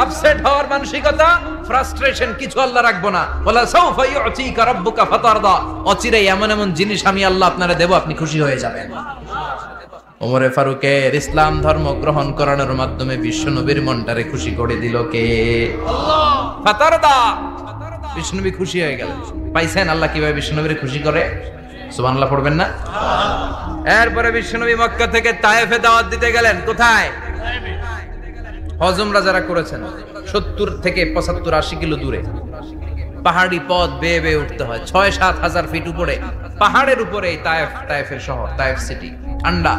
S2: আপসেট হওয়ার মানসিকতা, ফ্রাস্ট্রেশন কিছু আল্লাহ রাখবো না। ওয়ালা সাউফা ইউতিকা রাব্বুকা ফাতারদা। অচিরে এমন এমন জিনিস আমি আল্লাহ আপনারে দেব, আপনি খুশি হয়ে যাবেন। ওমরে ফারুকের ইসলাম ধর্ম গ্রহণ করানোর মাধ্যমে বিশ্বনবীর মনটারে খুশি করে দিল কে? আল্লাহ। ফাতারদা। বিশ্বনবী খুশি হয়ে গেলেন। পাইছেন আল্লাহ কিভাবে বিশ্বনবীরে খুশি করে? সুবহানাল্লাহ পড়বেন না? এরপরে বিশ্বনবী মক্কা থেকে তায়েফে দাওয়াত দিতে গেলেন। কোথায়? হজমরা যারা করেছেন 70 থেকে 75 80 কিলো দূরে পাহাড়ি পথ বেয়ে বেয়ে উঠতে হয়, 6-7 হাজার ফিট উপরে পাহাড়ের উপরে তায়েফের শহর, তায়েফ সিটি। ঠান্ডা,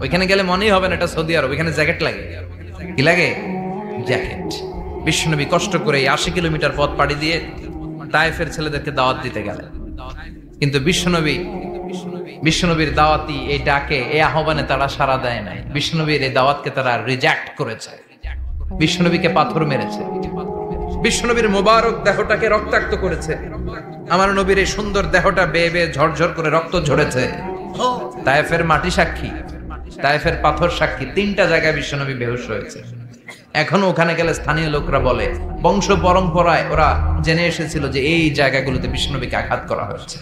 S2: ওইখানে গেলে মনেই হবে না এটা সৌদি আরব। ওইখানে জ্যাকেট লাগে। কি লাগে? জ্যাকেট। বিশ্বনবী কষ্ট করে 80 কিলোমিটার পথ পাড়ি দিয়ে তায়েফের ছেলেদেরকে দাওয়াত দিতে গেলেন। কিন্তু বিশ্বনবীর দাওয়াতি এই ডাকে, এই আহ্বানে তারা সাড়া দেয় নাই। বিশ্বনবীর এই দাওয়াতকে তারা রিজেক্ট করেছে, বিশ্বনবীকে পাথর মেরেছে, বিশ্বনবীর মোবারক দেহটাকে রক্তাক্ত করেছে। আমার নবীর এই সুন্দর দেহটা বেয়ে বেয়ে ঝরঝর করে রক্ত ঝরেছে। তায়েফের মাটি সাক্ষী, তায়েফের পাথর সাক্ষী। 3টা জায়গায় বিশ্বনবী বেহুশ হয়েছে। এখনো ওখানে গেলে স্থানীয় লোকরা বলে, বংশ পরম্পরায় ওরা জেনে এসেছিল যে এই জায়গাগুলোতে বিশ্বনবীকে আঘাত করা হয়েছে।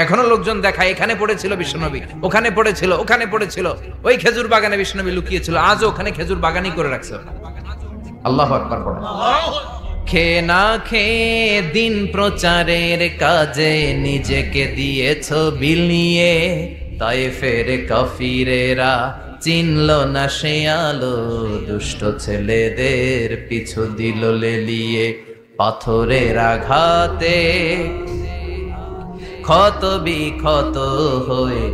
S2: এখনো লোকজন দেখায় এখানে পড়েছিল বিশ্বনবী, ওখানে পড়েছিল, ওখানে পড়েছিল, ওই খেজুর বাগানে বিশ্বনবী লুকিয়েছিল, আজও ওখানে খেজুর বাগানই করে রাখছে। আল্লাহু আকবার পড়ে। খেয়ে না খেয়ে দিন প্রচারের কাজে নিজেকে দিয়েছ বিলিয়ে, তায়েফের কাফিরেরা চিনল না সে আলো, দুষ্ট ছেলেদের পিছু দিল লেলিয়ে। পাথরের আঘাতে ক্ষত বিক্ষত হয়ে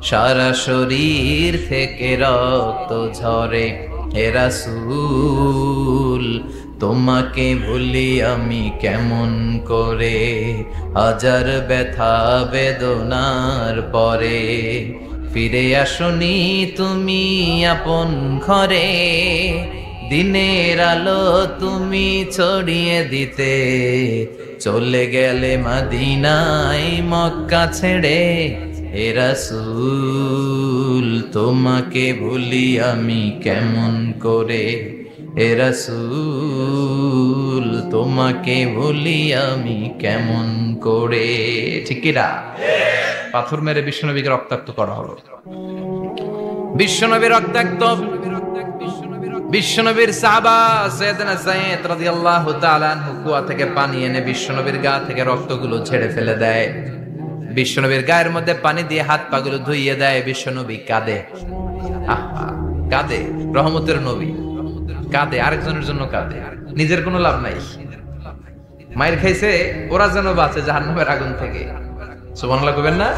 S2: সারা শরীর থেকে রক্ত ঝরে। হে রাসূল তোমাকে ভুলি আমি কেমন করে, হাজার ব্যথা বেদনার পরে ফিরে আসনি তুমি আপন ঘরে। দিনের আলো তুমি ছড়িয়ে দিতে, চলে গেলে মদিনায় মক্কা ছেড়ে। হে রাসূল তোমাকে ভুলি আমি কেমন করে, হে রাসূল তোমাকে ভুলি আমি কেমন করে। ঠিক কি না? পাথর মেরে বিশ্বনবীকে রক্তাক্ত করা হলো। বিশ্বনবী রক্তাক্ত। বিশ্বনবীর সাহাবা সাইয়েদনা যায়েদ রাদিয়াল্লাহু তাআলা আনহু কুয়া থেকে পানি এনে বিশ্বনবীর গা থেকে রক্তগুলো ঝেড়ে ফেলে দেয়। বিশ্বনবীর গায়ের মধ্যে পানি দিয়ে হাত পাগুলো ধুইয়ে দেয়। বিশ্বনবী কাঁদে, কাঁদে। রহমতের নবী কাঁদে, আরেকজনের জন্য কাঁদে, নিজের কোনো লাভ নাই। মায়ের খাইছে, ওরা যেন বাঁচে জাহান্নামের আগুন থেকে। সুবহানাল্লাহ কইবেন না?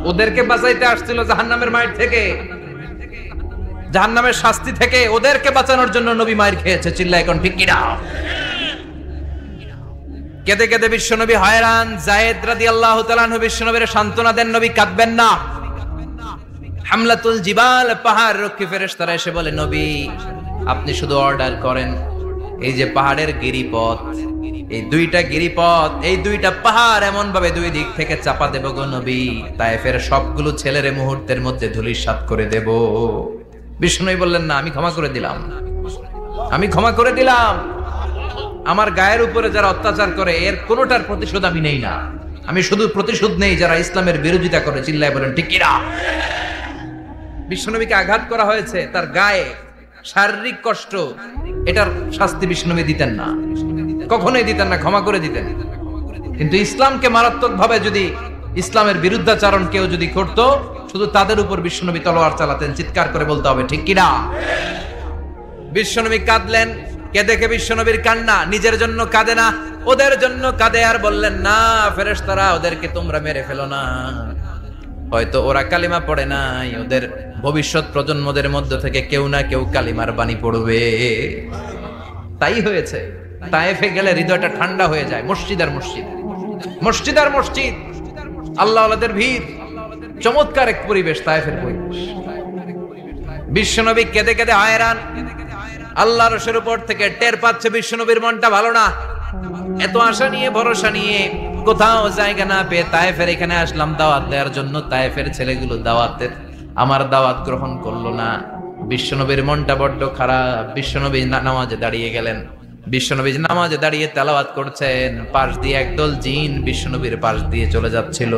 S2: ওদেরকে বাঁচাইতে আসছিল জাহান্নামের মায়ের থেকে, জাহান্নামের শাস্তি থেকে। ওদেরকে বাঁচানোর জন্য নবী মায়ের খেয়েছে। চিল্লায় এখন ঠিক কি না? কেঁদে কেঁদে বিশ্বনবী হয়রান। যায়েদ রাদিয়াল্লাহু তাআলা আনহু বিশ্বনবীর সান্ত্বনা দেন, নবী কাঁদবেন না। হামলাতুল জিবাল, পাহাড় রক্ষী ফেরেশতারা এসে বলে, নবী আপনি শুধু অর্ডার করেন, এই যে পাহাড়ের গিরিপথ, এই 2টা গিরিপথ, এই 2টা পাহাড় এমন ভাবে 2 দিক থেকে চাপা দেব গো নবী, তায়েফের সবগুলো ছেলেরে মুহূর্তের মধ্যে ধূলিসাৎ করে দেব। বিষ্ণুই বললেন, না, আমি ক্ষমা করে দিলাম, আমি ক্ষমা করে দিলাম। আমার গায়ের উপরে যারা অত্যাচার করে এর কোনোটার প্রতিশোধ আমি নেই না। আমি শুধু প্রতিশোধ নেই যারা ইসলামের বিরোধিতা করে। চিল্লায় বলেন ঠিক কিনা? বিশ্বনবীকে আঘাত করা হয়েছে, তার গায়ে শারীরিক কষ্ট, এটার শাস্তি বিশ্বনবী দিতেন না, কখনোই দিতেন না, ক্ষমা করে দিতেন। কিন্তু ইসলামকে মারাত্মক ভাবে যদি ইসলামের বিরুদ্ধাচারণ কেউ যদি করতো, শুধু তাদের উপর বিশ্বনবী তলোয়ার চালাতেন। চিৎকার করে বলতে হবে ঠিক কিনা? বিশ্বনবী কাঁদলেন। কে দেখে বিশ্বনবীর কান্না, নিজের জন্য কাঁদে না, ওদের জন্য কাঁদে। আর বললেন, না ফেরেশতারা, ওদেরকে তোমরা মেরে ফেলো না, হয়তো ওরা কালিমা পড়ে নাই, ওদের ভবিষ্যৎ প্রজন্মদের মধ্য থেকে কেউ না কেউ কালিমার বাণী পড়বে। তাই হয়েছে। তায়েফে গেলে হৃদয়টা ঠান্ডা হয়ে যায়। মসজিদ আর মসজিদ, মসজিদ আর মসজিদ, আল্লাহ ওয়ালাদের ভিড়, চমৎকার এক পরিবেশ তায়েফের পরিবেশ। বিশ্বনবী কেঁদে কেঁদে হয়রান। আল্লাহর রসের উপর থেকে টের পাচ্ছে বিশ্বনবীর মনটা ভালো না। এত আশা নিয়ে, ভরসা নিয়ে কোথাও জায়গা না পেয়ে তায়েফের এখানে আসলাম দাওয়াত দেওয়ার জন্য। তায়েফের ছেলেগুলো দাওয়াতের আমার দাওয়াত গ্রহণ করলো না। বিশ্বনবীর মনটা বড্ড খারাপ। বিশ্বনবী নামাজে দাঁড়িয়ে গেলেন। বিশ্বনবী নামাজে দাঁড়িয়ে তেলাওয়াত করছেন, পাশ দিয়ে একদল জিন বিশ্বনবীর পাশ দিয়ে চলে যাচ্ছিল।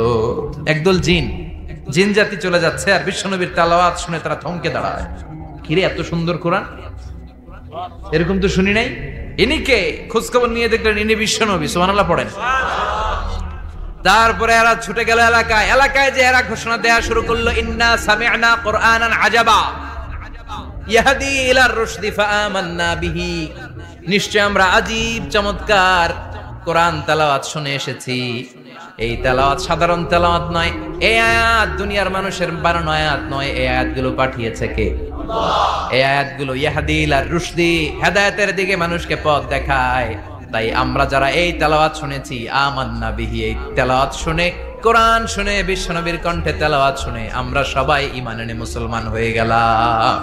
S2: একদল জিন, জিন জাতি চলে যাচ্ছে, আর বিশ্বনবীর তেলাওয়াত শুনে তারা থমকে দাঁড়ায়। কিরে, এত সুন্দর কোরআন, এরকম তো শুনি নাই। ইনি কে? খোঁজখবর নিয়ে দেখলেন ইনি বিশ্বনবী। সুবহানাল্লাহ পড়েন। তারপরে এরা ছুটে গেল এলাকায়। এলাকায় যে এরা ঘোষণা দেয়া শুরু করলো, ইন্না সামি'না কুরআনান আজাবা ইয়াহদি ইলার রুশদি ফাআমান্না বিহি, নিশ্চয় আমরা আজীব চমৎকার কোরআন তেলাওয়াত শুনে এসেছি। এই তেলাওয়াত সাধারণ তেলাওয়াত নয়, এই আয়াত দুনিয়ার মানুষের বানানো আয়াত নয়, এই আয়াতগুলো পাঠিয়েছে কে? আল্লাহ। এই আয়াতগুলো ইয়াহদি ইলার রুশদি, হেদায়েতের দিকে মানুষকে পথ দেখায়। তাই আমরা যারা এই তেলাওয়াত শুনেছি, আমান্না বিহি, এই তেলাওয়াত শুনে, কোরআন শুনে, বিশ্বনবীর কণ্ঠে তেলাওয়াত শুনে আমরা সবাই ঈমান এনে মুসলমান হয়ে গেলাম।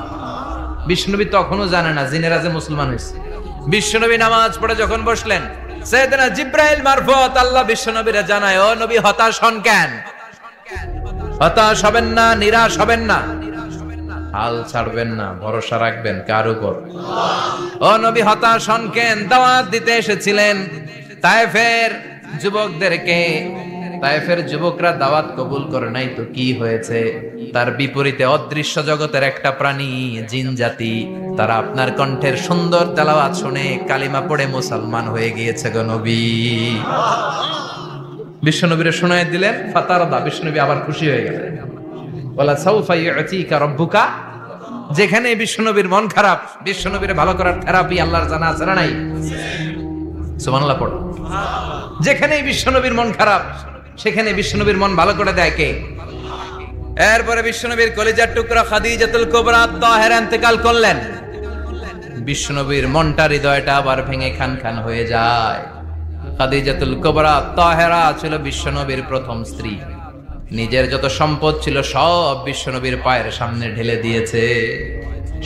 S2: বিশ্বনবী তখনও জানে না জিনেরা যে মুসলমান হয়েছে। বিশ্বনবী নামাজ পড়ে যখন বসলেন, সাইয়েদনা জিব্রাইল মারফত আল্লাহ বিশ্বনবীরে জানায়, ও নবী হতাশ হন কেন? হতাশ হবেন না, নিরাশ হবেন না, হাল ছাড়বেন না, ভরসা রাখবেন কার উপর? ও নবী হতাশ হন কেন? দাওয়াত দিতে এসেছিলেন তায়েফের যুবকদেরকে। তায়েফের যুবকরা দাওয়াত কবুল করে নাই তো কি হয়েছে? তার বিপরীতে অদৃশ্য জগতের একটা প্রাণী, জিন জাতি, তারা আপনার কণ্ঠের সুন্দর তেলাওয়াত শুনে কালিমা পড়ে মুসলমান হয়ে গিয়েছে গো নবী। বিশ্বনবীরে শোনায় দিলেন, ফাতারাদা, বিশ্বনবী আবার খুশি হয়ে গেলেন। ওয়ালা সাউফা ইউতিকা রাব্বুকা, যেখানে বিশ্বনবীর মন খারাপ, বিশ্বনবীরে ভালো করার থেরাপি আল্লাহর জানা আছে না নাই? সুবহানাল্লাহ পড়ো। যেখানে বিশ্বনবীর মন খারাপ, সেখানে বিশ্বনবীর মন ভালো করে দেয় কে? এরপরে বিশ্বনবীর কলিজার টুকরা খাদিজাতুল কুবরা তাহেরা ইন্তেকাল করলেন। বিশ্বনবীর মনটা, হৃদয়টা আবার ভেঙে খান খান হয়ে যায়। খাদিজাতুল কুবরা তাহেরা ছিল বিশ্বনবীর প্রথম স্ত্রী। নিজের যত সম্পদ ছিল সব বিশ্বনবীর পায়ের সামনে ঢেলে দিয়েছে,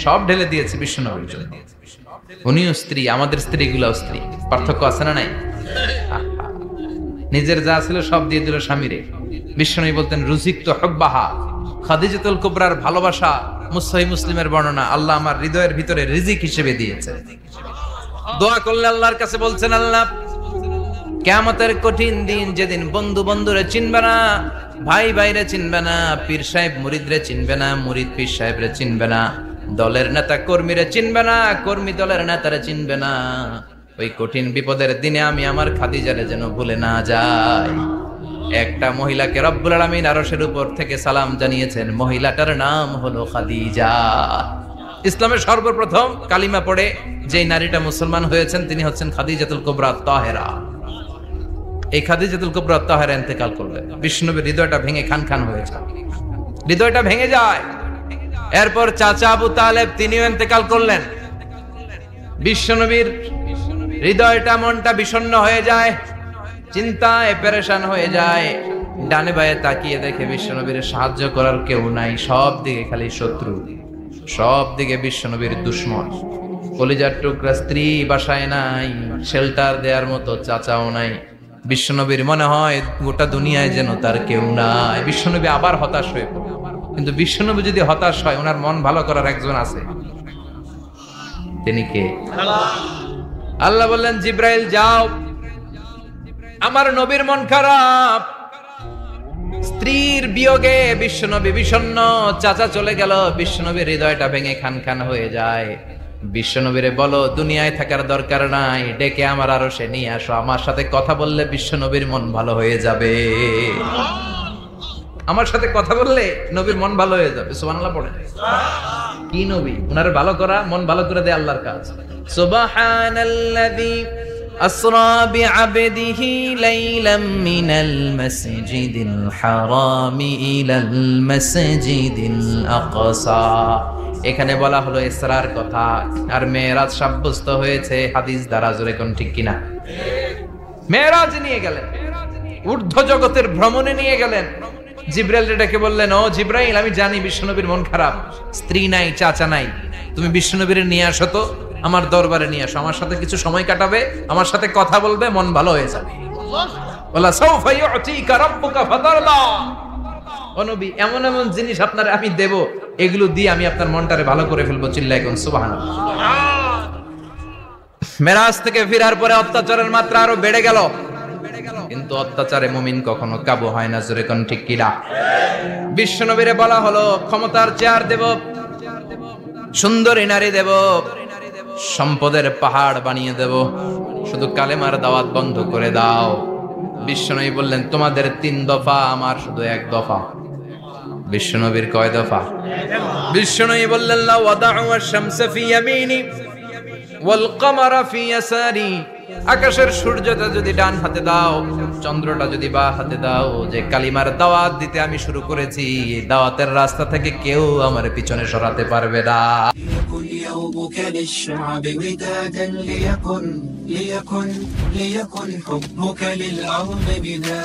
S2: সব ঢেলে দিয়েছে বিশ্বনবীর জন্য। উনিও স্ত্রী, আমাদের স্ত্রীগুলোও স্ত্রী, পার্থক্য আছে না নাই? নিজের যা ছিল সব দিয়ে দিল স্বামীরে। বিশ্বনবী বলতেন, রুজিকতু হুব্বাহা, খাদিজাতুল কুবরার ভালোবাসা সহিহ মুসলিমের বর্ণনা, আল্লাহ আমার হৃদয়ের ভিতরে রিজিক হিসেবে দিয়েছে। দোয়া করলে আল্লাহর কাছে বলছেন, আল্লাহ কিয়ামতের কঠিন দিন, যেদিন বন্ধু বন্ধুরে চিনবে না, ভাই ভাইরে চিনবে না, পীর সাহেব মুরিদরে চিনবে না, মুরিদ পীর সাহেবরে চিনবে না, দলের নেতা কর্মীরে চিনবে না, কর্মী দলের নেতারে চিনবে না, ওই কঠিন বিপদের দিনে আমি আমার খাদিজারে যেন ভুলে না যাই। একটা মহিলাকে রব্বুল আলামিন আরশের উপর থেকে সালাম জানিয়েছেন, মহিলাটার নাম হলো খাদিজা। ইসলামের সর্বপ্রথম কালিমা পড়ে যে নারীটা মুসলমান হয়েছেন তিনি হচ্ছেন খাদিজাতুল কুবরা তাহেরা। এই খাদিজাতুল কুবরা তাহেরা ইন্তেকাল করলেন। বিশ্বনবীর হৃদয়টা ভেঙে খান খান হয়ে যায়, হৃদয়টা ভেঙে যায়। এরপর চাচা আবু তালেব তিনিও ইন্তেকাল করলেন। বিশ্বনবীর হৃদয়টা, মনটা বিষণ্ণ হয়ে যায়, চিন্তায় পেরেশান হয়ে যায়। ডানে বায়ে তাকিয়ে দেখে বিশ্বনবীর সাহায্য করার কেউ নাই, সব দিকে খালি শত্রু, সব দিকে বিশ্বনবীর দুশ্মন। কলিজার টুকরা স্ত্রী বাসায় নাই, শেল্টার দেওয়ার মতো চাচাও নাই। বিশ্বনবীর মনে হয় গোটা দুনিয়ায় যেন তার কেউ নাই। বিশ্বনবী আবার হতাশ হয়ে পড়ে। কিন্তু বিশ্বনবী যদি হতাশ হয়, ওনার মন ভালো করার একজন আছে, তিনি কে? আল্লাহ বললেন, জিব্রাইল যাও, আমার নবীর মন খারাপ, স্ত্রীর বিয়োগে বিশ্বনবী বিষণ্ণ, চাচা চলে গেল, বিশ্বনবীর হৃদয়টা ভেঙে খান খান হয়ে যায়। বিশ্বনবীরে বলো দুনিয়ায় থাকার দরকার নাই, ডেকে আমার আরশে নিয়ে আসো, আমার সাথে কথা বললে বিশ্বনবীর মন ভালো হয়ে যাবে। আমার সাথে কথা বললে নবীর মন ভালো হয়ে যাবে। সুবহানাল্লাহ পড়েন। কি নবী? উনার ভালো করা, মন ভালো করে দেয় আল্লাহর কাজ। সুবহানাল্লাযী আসরা বিআবদিহি লাইলাম মিনাল মাসজিদিল হারামি ইলাল মাসজিদিল আকসা। এখানে বলা হলো ইসরার কথা, আর মেরাজ সাব্যস্ত হয়েছে হাদিস দ্বারা। জোরে কোন ঠিক কিনা? মেরাজ নিয়ে গেলেন, ঊর্ধ্ব জগতের ভ্রমণে নিয়ে গেলেন। জিব্রাইল ডেকে বললেন, ও জিব্রাইল, আমি জানি বিশ্বনবীর মন খারাপ, স্ত্রী নাই, চাচা নাই, তুমি বিশ্বনবীর নিয়ে আসো তো, আমার দরবারে নিয়ে আসো, আমার সাথে কিছু সময় কাটাবে, আমার সাথে কথা বলবে, মন ভালো হয়ে যাবে। ওয়ালা সাউফা ইউতিকা রাব্বুকা ফাতারদা। ও নবী, এমন এমন জিনিস আপনারে আমি দেব, এগুলো দিয়ে আমি আপনার মনটারে ভালো করে ফেলবো। চিল্লায় কোন সুবহানাল্লাহ। মেরাজ থেকে ফেরার পরে অত্যাচারের মাত্রা আরো বেড়ে গেল, কিন্তু অত্যাচারে মুমিন কখনো কাবু হয় না। জোরে কোন ঠিক কিনা? বিশ্বনবীরে বলা হলো, ক্ষমতার চেয়ার দেব, সুন্দরী নারী দেব, সম্পদের পাহাড় বানিয়ে দেব, শুধু কালেমার দাওয়াত বন্ধ করে দাও। বিশ্বনবী বললেন তোমাদের 3 দফা, আমার শুধু 1 দফা। বিশ্বনবীর কয় দফা? বিশ্বনবী বললেন লা ওয়াদাউ আশ-শামসা ফি ইয়ামিনি ওয়াল কামারা ফি ইয়াসারি। আকাশের সূর্যটা যদি ডান হাতে দাও, চন্দ্রটা যদি বাঁ হাতে দাও, যে কালিমার দাওয়াত দিতে আমি শুরু করেছি, এই দাওয়াতের রাস্তা থেকে কেউ আমার পিছনে সরাতে পারবে না।
S1: ليكن يومك للشعب ودادا ليكن حبك للأرض بدا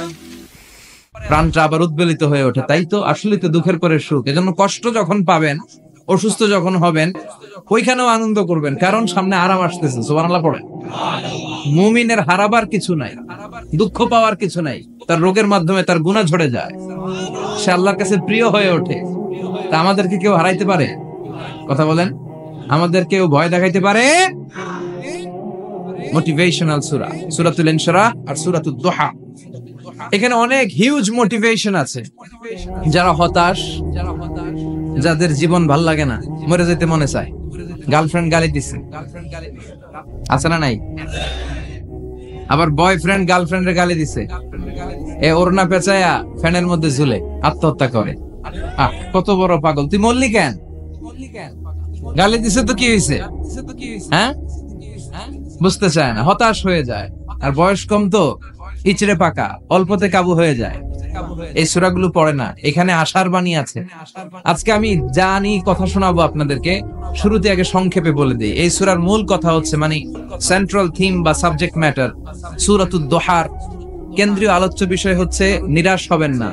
S2: প্রাণটা আবার উদ্বেলিত হয়ে ওঠে। তাই তো, আসলে তো দুঃখের পরে সুখ। এজন্য কষ্ট যখন পাবেন, অসুস্থ যখন হবেন, ওইখানেও আনন্দ করবেন, কারণ সামনে আরাম আসতেছে। সুবহানাল্লাহ পড়েন। মুমিনের হারাবার কিছু নাই, দুঃখ পাওয়ার কিছু নাই। তার রোগের মাধ্যমে তার গুনাহ ঝরে যায়, সে আল্লাহর কাছে প্রিয় হয়ে ওঠে। তা আমাদেরকে কেউ হারাইতে পারে? কথা বলেন, আমাদের কেউ ভয় দেখাইতে পারে? মোটিভেশনাল সূরা, সূরাতুল ইনশিরাহ আর সূরাতুদ দুহা। এখানে অনেক হিউজ মোটিভেশন আছে। যারা হতাশ, যাদের জীবন ভাল লাগে না, মরে যেতে মনে চায়, গার্লফ্রেন্ড গালি দিছে, আছে না নাই? আবার বয়ফ্রেন্ড গার্লফ্রেন্ডের গালি দিছে, এ ওড়না পেঁচায়া ফ্যানের মধ্যে ঝুলে আত্মহত্যা করে। কত বড় পাগল! তুই মরলি কেন? গালি দিছে তো কি হয়েছে? হ্যাঁ, বুঝতে চায় না, হতাশ হয়ে যায়। আর বয়স কম তো, ইচড়ে পাকা, অল্পতে কাবু হয়ে যায়। এই সূরাগুলো পড়ে না। এখানে আশার বাণী আছে। আজকে আমি জানি কথা শোনাবো আপনাদেরকে, শুরুতে আগে সংক্ষেপে বলে দিই। এই সূরার মূল কথা হচ্ছে, মানে সেন্ট্রাল থিম বা সাবজেক্ট ম্যাটার সূরাতুদ দুহার কেন্দ্রীয় আলোচ্য বিষয় হচ্ছে নিরাশ হবেন না,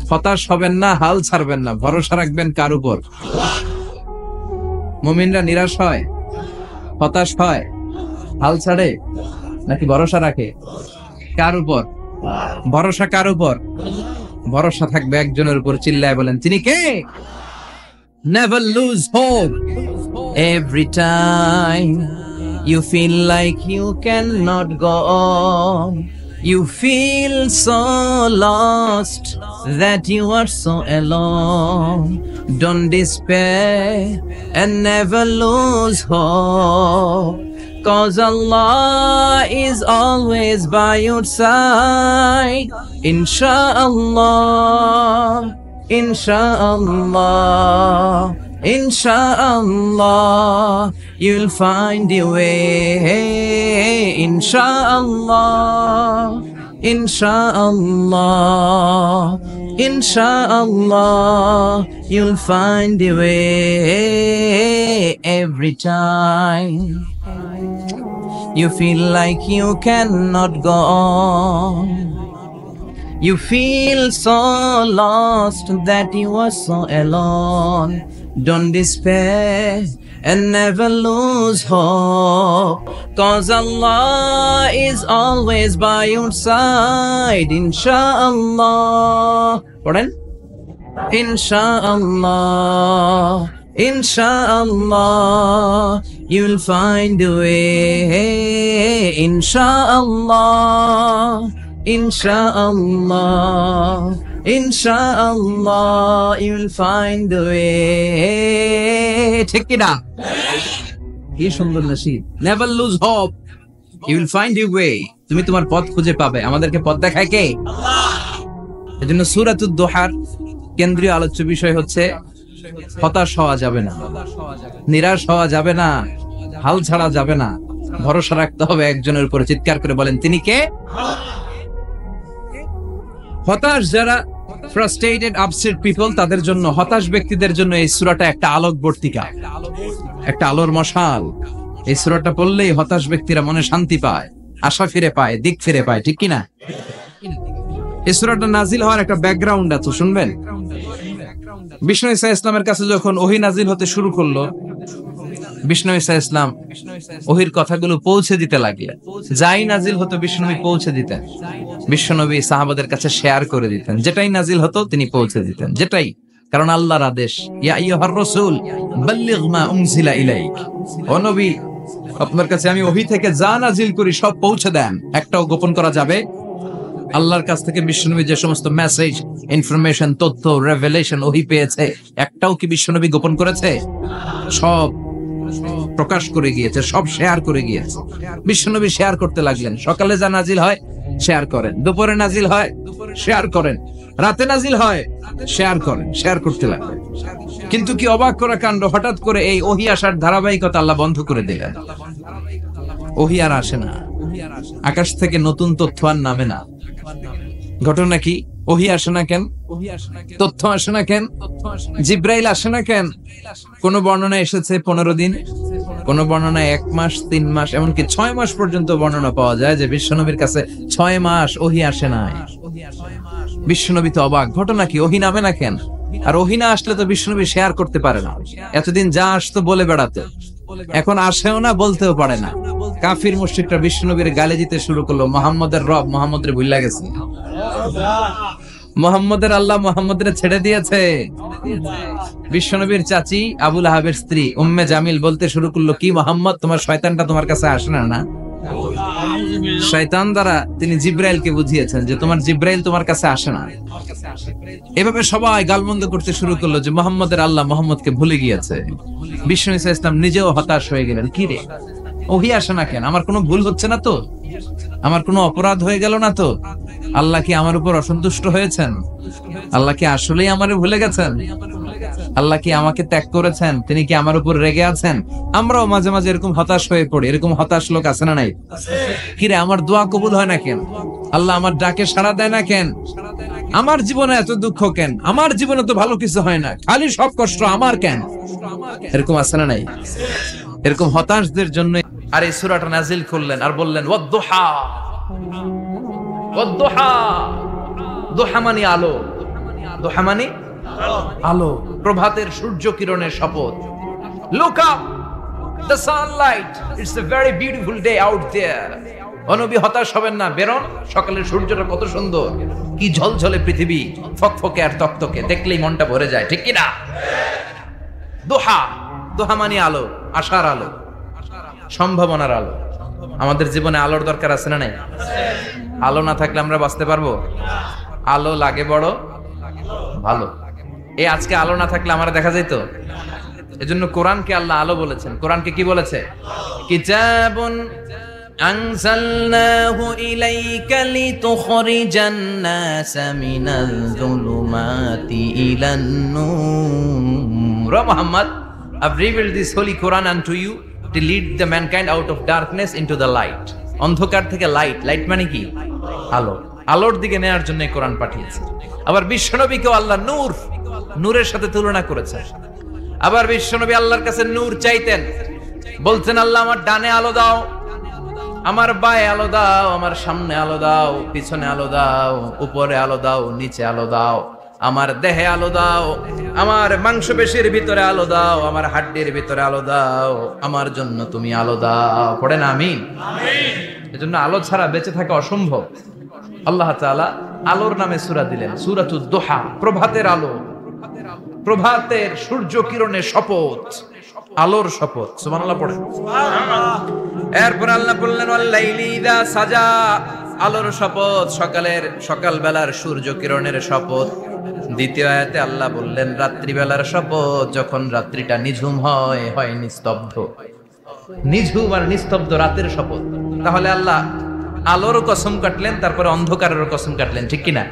S2: হতাশ হবেন না, হাল ছাড়বেন না। ভরসা রাখবেন কার উপর? মুমিনরা নিরাশ হয়, হতাশ হয়, হাল ছাড়ে, নাকি ভরসা রাখে? কার উপর ভরসা? কার উপর ভরসা থাকবে? একজনের উপর। চিল্লায় বলেন, তিনি কে? Never lose hope. Every time you feel like you cannot go on, you feel so lost that you are so alone. Don't despair and never lose hope, 'cause Allah is always by your side. Insha'Allah, Insha'Allah, Insha'Allah, you'll find your way. Insha'Allah, Insha'Allah, Insha'Allah, you'll find your way. Every time you feel like you cannot go on, you feel so lost that you are so alone. Don't despair and never lose hope, 'cause Allah is always by your side. Insha'Allah. Pardon? Insha'Allah, Insha'Allah, you'll find a way. Insha'Allah, Insha'Allah, Insha'Allah, you'll find a way. ঠিক কি না? কি সুন্দর nasheed. Never lose hope, you will find your way. তুমি তোমার পথ খুঁজে পাবে। আমাদেরকে পথ দেখায় কে? আল্লাহ। এজন্য সূরাতুদ দুহার কেন্দ্রীয় আলোচ্য বিষয় হচ্ছে হতাশ হওয়া যাবে না, নিরাশ হওয়া যাবে না, হাল ছাড়া যাবে না, ভরসা রাখতে হবে একজনের উপরে। চিৎকার করে বলেন, তিনি কে? হতাশ যারা, ফ্রাস্ট্রেটেড আপসেট পিপল, তাদের জন্য, হতাশ ব্যক্তিদের জন্য এই সূরাটা একটা আলোকবর্তিকা, একটা আলোর মশাল। এই সূরাটা পড়লেই হতাশ ব্যক্তিরা মনে শান্তি পায়, আশা ফিরে পায়, দিক ফিরে পায়। ঠিক কিনা? এই সূরাটা নাজিল হওয়ার একটা ব্যাকগ্রাউন্ড আছে, শুনবেন। বিষ্ণু ঈসা ইসলামের কাছে যখন ওহী নাজিল হতে শুরু করলো, বিষ্ণু ঈসা ইসলাম ওহীর কথাগুলো পৌঁছে দিতে লাগলেন। যাই নাজিল হতো বিষ্ণুনবী পৌঁছে দিতেন। বিশ্বনবী সাহাবাদের কাছে শেয়ার করে দিতেন, যেটাই নাজিল হতো তিনি পৌঁছে দিতেন, যেটাই। কারণ আল্লাহর আদেশ, ইয়া আইয়ুহার রাসূল বাল্লিগ মা উনজিলা ইলাইক। ও নবী, আপনার কাছে আমি ওহী থেকে যা নাজিল করি সব পৌঁছে দেন, একটাও গোপন করা যাবে? আল্লাহর কাছ থেকে বিশ্বনবী যে সমস্ত মেসেজ, ইনফরমেশন, তথ্য, রেভেলেশন ওহী পেয়েছে, একটাও কি বিশ্বনবী গোপন করেছে? সব প্রকাশ করে গিয়েছে, সব শেয়ার করে গিয়েছে। বিশ্বনবী শেয়ার করতে লাগলেন, সকালে যা নাজিল হয় শেয়ার করেন, দুপুরে নাজিল হয় শেয়ার করেন, রাতে নাজিল হয় শেয়ার করেন, শেয়ার করতে লাগলেন। কিন্তু কি অবাক করা কাণ্ড, হঠাৎ করে এই ওহী আসার ধারাবাহিকতা আল্লাহ বন্ধ করে দিলেন। ওহী আর আসে না, আকাশ থেকে নতুন তথ্য আর নামে না। ঘটনা কি? ওহী আসে না কেন? তথ্য আসে না কেন? জিব্রাইল আসে না কেন? কোন বর্ণনায় এসেছে 15 দিন, কোন বর্ণনায় 1 মাস, 3 মাস, এমনকি 6 মাস পর্যন্ত বর্ণনা পাওয়া যায় যে বিশ্বনবীর কাছে 6 মাস ওহী আসে নাই। বিশ্বনবী তো অবাক, ঘটনা কি? ওহী নামে না কেন? আর ওহী না আসলে তো বিশ্বনবী শেয়ার করতে পারে না। এতদিন যা আসতো বলে বেড়াতো, এখন আসেও না, বলতেও পারে না। কাফির মুশরিকরা বিশ্বনবীর গালি দিতে শুরু করলো, মুহাম্মদের রব মুহাম্মদের ভুইলা গেছে, মুহাম্মদের আল্লাহ মুহাম্মদের ছেড়ে দিয়েছে। বিশ্বনবীর চাচি আবু লাহাবের স্ত্রী উম্মে জামিল বলতে শুরু করলো, কি মুহাম্মদ, তোমার শয়তানটা তোমার কাছে আসে না? না, শয়তান দ্বারা তিনি জিব্রাইলকে বুঝিয়েছেন যে তোমার জিব্রাইল তোমার কাছে আসে না। এভাবে সবাই গালমন্দ করতে শুরু করলো যে মুহাম্মদের আল্লাহ মুহাম্মদকে ভুলে গিয়েছে। বিষ্ণু ঈসা ইসলাম নিজেও হতাশ হয়ে গেলেন, কি রে ওহী আসে না কেন? আমার কোনো ভুল হচ্ছে না তো? আমার কোনো অপরাধ হয়ে গেল না তো? আল্লাহ কি আমার উপর অসন্তুষ্ট হয়েছেন? আল্লাহ কি আসলেই আমারে ভুলে গেছেন? আল্লাহ কি আমাকে ত্যাগ করেছেন? তিনি কি আমার উপর রেগে আছেন? আমরাও মাঝে মাঝে এরকম হতাশ হয়ে পড়ি। এরকম হতাশ লোক আছে না নাই? কিরে আমার দোয়া কবুল হয় না কেন? আল্লাহ আমার ডাকে সাড়া দেয় না কেন? আমার জীবনে এত দুঃখ কেন? আমার জীবনে তো ভালো কিছু হয় না, খালি সব কষ্ট আমার কেন? এরকম আছে না নাই? এরকম হতাশদের জন্য আর এই সূরাটা নাজিল করলেন আর বললেন ওয়াদ-দুহা। ওয়াদ-দুহা, দুহা মানে আলো, দুহা মানে আলো, প্রভাতের সূর্য কিরণের শপথ। Look up, the sunlight, it's a very beautiful day out there. নবী হতাশ হবেন না, বেরোন, সকালের সূর্যটা কত সুন্দর, কি ঝলঝলে পৃথিবী, ফকফকে আর তকতকে, দেখলেই মনটা ভরে যায়, ঠিক কি না? দুহা, দুহা মানে আলো, আশার আলো, সম্ভাবনার আলো। আমাদের জীবনে আলোর দরকার আছে না নাই? আলো না থাকলে আমরা বাঁচতে পারবো? আলো লাগে বড় ভালো। এই আজকে আলো না থাকলে আমরা দেখা যেত। এজন্য কোরআনকে আল্লাহ আলো বলেছেন। কোরআনকে কি বলেছে? কিতাবুন আনজালনাহু ইলাইকা লিতুখরিজান নাসা মিনাল যুলুমাতি ইলান নূর। Muhammad, I've revealed this holy Quran unto you to lead the mankind out of darkness into the light. অন্ধকার থেকে লাইট, লাইট মানে কি? আলো, আলোর দিকে নেয়ার জন্য কোরআন পাঠিয়েছে। আবার বিশ্বনবীকেও আল্লাহ নূর, নূরের সাথে তুলনা করেছেন। আবার বিশ্বনবী আল্লাহর কাছে নূর চাইতেন, বলতেন আল্লাহ আমার ডানে আলো দাও, আমার বায়ে আলো দাও, আমার সামনে আলো দাও, পিছনে আলো দাও, উপরে আলো দাও, নিচে আলো দাও, আমার দেহে আলো দাও, আমার মাংসপেশির ভিতরে আলো দাও, আমার হাড্ডির ভিতরে আলো দাও, আমার জন্য তুমি আলো দাও। পড়েন আমিন। এজন্য আলো ছাড়া বেঁচে থাকা অসম্ভব। আল্লাহ তাআলা আলোর নামে সূরা দিলেন, সূরাতুদ দুহা, প্রভাতের আলো, প্রভাতের সূর্য কিরণের শপথ, আলোর শপথ। সুবহানাল্লাহ পড়েন। এরপর আল্লাহ বললেন ওয়াল লাইলি ইযা সাজা, আলোর শপথ, সকালের সকালবেলার সূর্য কিরণের শপথ। দ্বিতীয় আয়াতে আল্লাহ বললেন রাত্রিবেলার শপথ, যখন রাত্রিটা নিঝুম হয়, হয় নিস্তব্ধ, নিঝুম আর নিস্তব্ধ রাতের শপথ। তাহলে আল্লাহ আলোরও কসম কাটলেন, তারপরে অন্ধকারেরও কসম কাটলেন, ঠিক কিনা?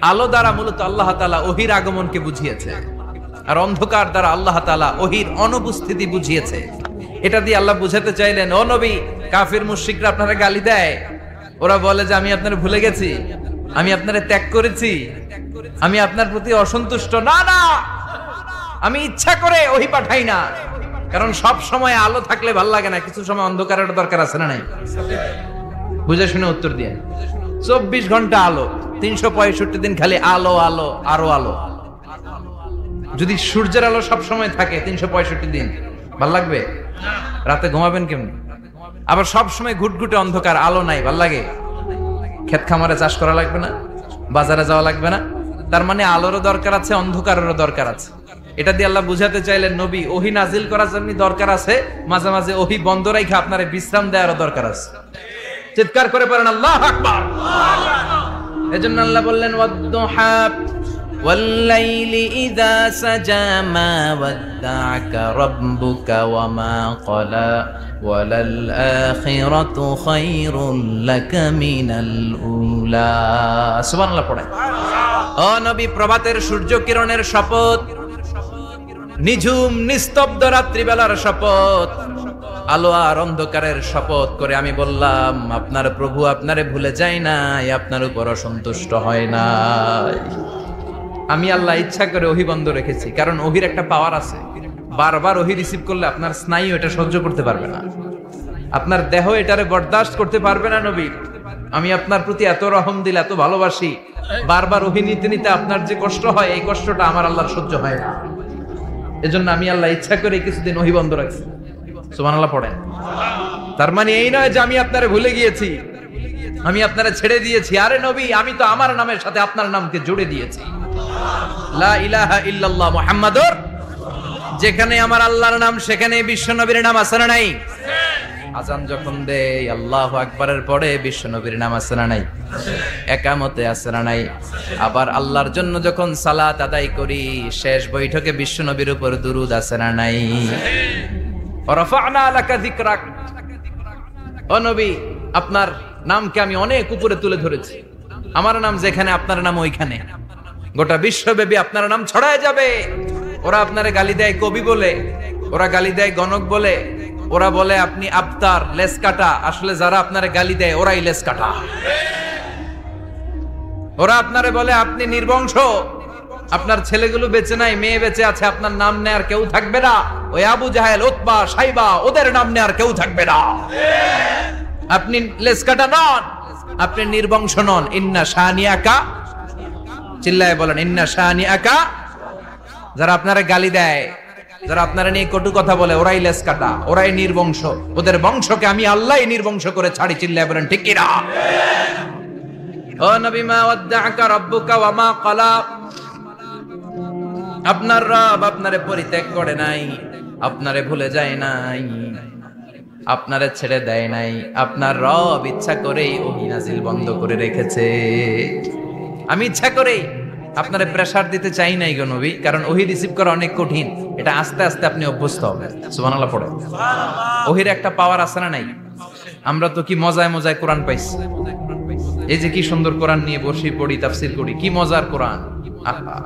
S2: আলো দ্বারা মূলত আল্লাহ তাআলা ওহীর আগমনকে বুঝিয়েছে, আর অন্ধকার দ্বারা আল্লাহ তাআলা ওহীর অনুপস্থিতি বুঝিয়েছে। এটা দিয়ে আল্লাহ বুঝাতে চাইলেন, ও নবী, কাফির মুশরিকরা আপনারা গালি দেয়, ওরা বলে যে আমি আপনারে ভুলে গেছি, আমি আপনারে ত্যাগ করেছি, আমি আপনার প্রতি অসন্তুষ্ট। না না, আমি ইচ্ছা করে ওহী পাঠাই না, কারণ সব সময় আলো থাকলে ভাল লাগে না, কিছু সময় অন্ধকারের দরকার আছে না নাই? বুঝে শুনে উত্তর দিয়ে। 24 ঘন্টা আলো, 365 দিন খালি আলো আলো আরো আলো। যদি সূর্যের আলো সব সময় থাকে 365 দিন, ভাল লাগবে? রাতে ঘুমাবেন কেমন? আবার সব সময় ঘুটঘুটে অন্ধকার, আলো নাই, ভাল লাগে? ক্ষেত খামারে চাষ করা লাগবে না, বাজারে যাওয়া লাগবে না। তার মানে আলোরও দরকার আছে, অন্ধকারেরও দরকার আছে। এটা দিয়ে আল্লাহ বুঝাতে চাইলেন, নবী, ওহী নাজিল করার জন্য দরকার আছে, মাঝে মাঝে ওহী বন্ধ রাখা আপনারে বিশ্রাম দেওয়ারও দরকার আছে। চিৎকার করে পড়েন আল্লাহু আকবার। এজন্য আল্লাহ বললেন ওয়াদ-দুহা,
S3: والليل إذا سجى ما ودعك ربك وما قلى وللآخرة خير لك من الأولى سبحان الله পড়ে ও নবী প্রভাতের সূর্য কিরণের শপথ নিঝুম নিস্তব্ধ রাত্রিবেলার শপথ আলো আর অন্ধকারের শপথ করে আমি বললাম আপনার প্রভু আপনারে ভুলে যায় নাই আপনার উপর অসন্তুষ্ট হয় নাই আমি আল্লাহ ইচ্ছা করে ওহী বন্ধ রেখেছি কারণ ওহীর একটা পাওয়ার আছে বারবার ওহী রিসিভ করলে আপনার স্নায়ু এটা সহ্য করতে পারবে না আপনার দেহ এটারে বরদাস্ত করতে পারবে না নবী আমি আপনার প্রতি এত রহম দিল এত ভালোবাসি বারবার ওহী নিতে নিতে আপনার যে কষ্ট হয় এই কষ্টটা আমার আল্লাহর সহ্য হয় না এজন্য আমি আল্লাহ ইচ্ছা করে কিছুদিন ওহী বন্ধ রাখছি সুবহানাল্লাহ পড়েন তার মানে এই নয় যে আমি আপনারে ভুলে গিয়েছি আমি আপনারে ছেড়ে দিয়েছি আরে নবী আমি তো আমার নামের সাথে আপনার নামকে জুড়ে দিয়েছি লা ইলাহা ইল্লাল্লাহ মুহাম্মাদুর যেখানে আমার আল্লাহর নাম সেখানে বিশ্ব নবীর নাম আছে না নাই আজান যখন দেই আল্লাহু আকবারের পরে বিশ্ব নবীর নাম আছে না নাই একামতে আছে না নাই আবার আল্লাহর জন্য যখন সালাত আদায় করি শেষ বৈঠকে বিশ্ব নবীর উপর দুরূদ আছে না নাই রাফা'না লাকা যিকরাক ও নবী আপনার নামকে আমি অনেক উপরে তুলে ধরেছি আমার নাম যেখানে আপনার নাম ওইখানে গোটা বিশ্বব্যাপী আপনার নাম ছড়ায় যাবে ওরা আপনারে গালি দেয় কবি বলে ওরা গালি দেয় গণক বলে ওরা বলে আপনি আবতার লেস কাটা আসলে যারা আপনারে গালি দেয় ওরাই লেস কাটা ওরা আপনারে বলে আপনি নির্বংশ আপনার ছেলেগুলো বেঁচে নাই মেয়ে বেঁচে আছে আপনার নাম নেয়ার কেউ থাকবে না ওই আবু জাহেল উতবা সাইবা ওদের নাম নেয়ার কেউ থাকবে না আপনি লেস কাটা নন আপনি নির্বংশ নন ইন্না শানিয়াকা চিল্লায় বলেন ইন্না শানিয়াকা যারা আপনারা গালি দেয় যারা আপনারা নিয়ে কটু কথা বলে ওরাই লেস কাটা ওরাই নির্বংশ ওদের বংশকে আমি আল্লাহই নির্বংশ করে ছাড়ি চিল্লায় বলেন ঠিক কি না ও নবী মা ওয়াদ্দাআকা রাব্বুকা ওয়া মা ক্বালা আপনার রব আপনারে পরিত্যাগ করে নাই আপনারে ভুলে যায় নাই আপনারে ছেড়ে দেয় নাই আপনার রব ইচ্ছা করেই ওহী নাজিল বন্ধ করে রেখেছে আমি ইচ্ছা করেই আপনারে প্রেসার দিতে চাই নাই গো নবী কারণ ওহী রিসিভ করা অনেক কঠিন এটা আস্তে আস্তে আপনি অভ্যস্ত হবেন সুবহানাল্লাহ পড়ে ওহীর একটা পাওয়ার আছে না নাই আমরা তো কি মজায় মজায় কোরআন পাইছি এই যে কি সুন্দর কোরআন নিয়ে বসে পড়ি তাফসীর করি কি মজার কোরআন আহা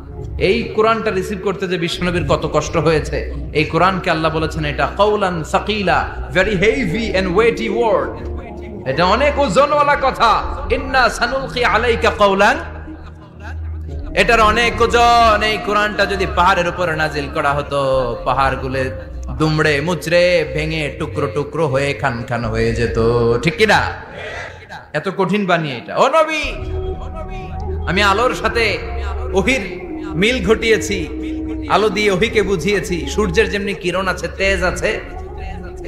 S3: এই কোরআনটা রিসিভ করতে যে বিশ্বনবীর কত কষ্ট হয়েছে এই কোরআনকে আল্লাহ বলেছেন এটা কাউলান সাকিলা very heavy and weighty word এটা অনেক ওজনওয়ালা কথা ইন্না সানুলকি আলাইকা কাউলান এটার অনেক ওজন এই কোরআনটা যদি পাহাড়ের উপর নাজিল করা হতো পাহাড়গুলো দুমড়ে মুচড়ে ভেঙে টুকরো টুকরো হয়ে খান খান হয়ে যেত ঠিক কি না এত কঠিন বানিয়ে এটা ও নবী আমি আলোর সাথে ওহীর মিল ঘটিয়েছি আলো দিয়ে ওহীকে বুঝিয়েছি সূর্যের যেমনি কিরণ আছে তেজ আছে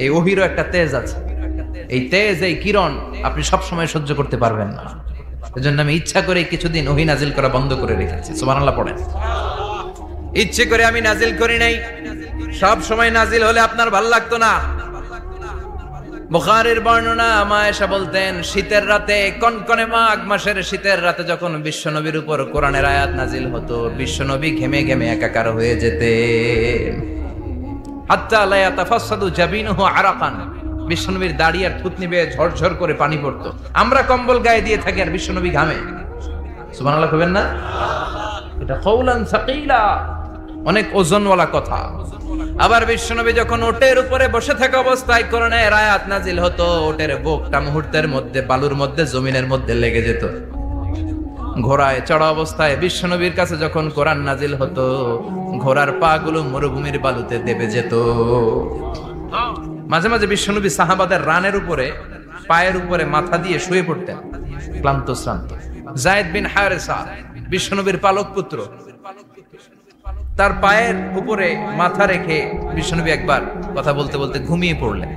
S3: এই ওহীরও একটা তেজ আছে এই তেজ এই কিরণ আপনি সব সময় সহ্য করতে পারবেন না এজন্য আমি ইচ্ছা করে কিছুদিন ওহী নাজিল করা বন্ধ করে রেখেছি সুবহানাল্লাহ পড়েন ইচ্ছে করে আমি নাজিল করি নাই সব সময় নাজিল হলে আপনার ভালো লাগতো না বুখারীর বর্ণনা আয়েশা বলতেন শীতের রাতে কনকনে মাঘ মাসের শীতের রাতে যখন বিশ্বনবীর উপর কোরআনের আয়াত নাজিল হতো বিশ্বনবী ঘেমে ঘেমে একাকার হয়ে যেতেন হাত্তা লা ইয়াতাফাসসাদু জাবিনুহু আরাকান বিশ্বনবীর দাড়ি আর থুতনি বেয়ে ঝরঝর করে পানি পড়তো আমরা কম্বল গায়ে দিয়ে থাকি আর বিশ্বনবী ঘামে সুবহানাল্লাহ কইবেন না এটা কাউলান সাকিলা অনেক ওজনওয়ালা কথা আবার বিশ্বনবী যখন ওটের উপরে বসে থাকা অবস্থায় কোরআনের আয়াত নাজিল হতো ওটের বুকটা মুহূর্তের মধ্যে বালুর মধ্যে জমিনের মধ্যে লেগে যেত ঘোড়ায় চড়া অবস্থায় বিশ্বনবীর কাছে যখন কোরআন নাজিল হতো ঘোড়ার পা গুলো মরুভূমির বালুতে দেবে যেত মাঝে মাঝে বিশ্বনবী সাহাবাদের রানের উপরে পায়ের উপরে মাথা দিয়ে শুয়ে পড়তেন ক্লান্ত শ্রান্ত যায়েদ বিন হারেসা বিশ্বনবীর পালক পুত্র তার পায়ের উপরে মাথা রেখে বিশ্বনবী একবার কথা বলতে বলতে ঘুমিয়ে পড়লেন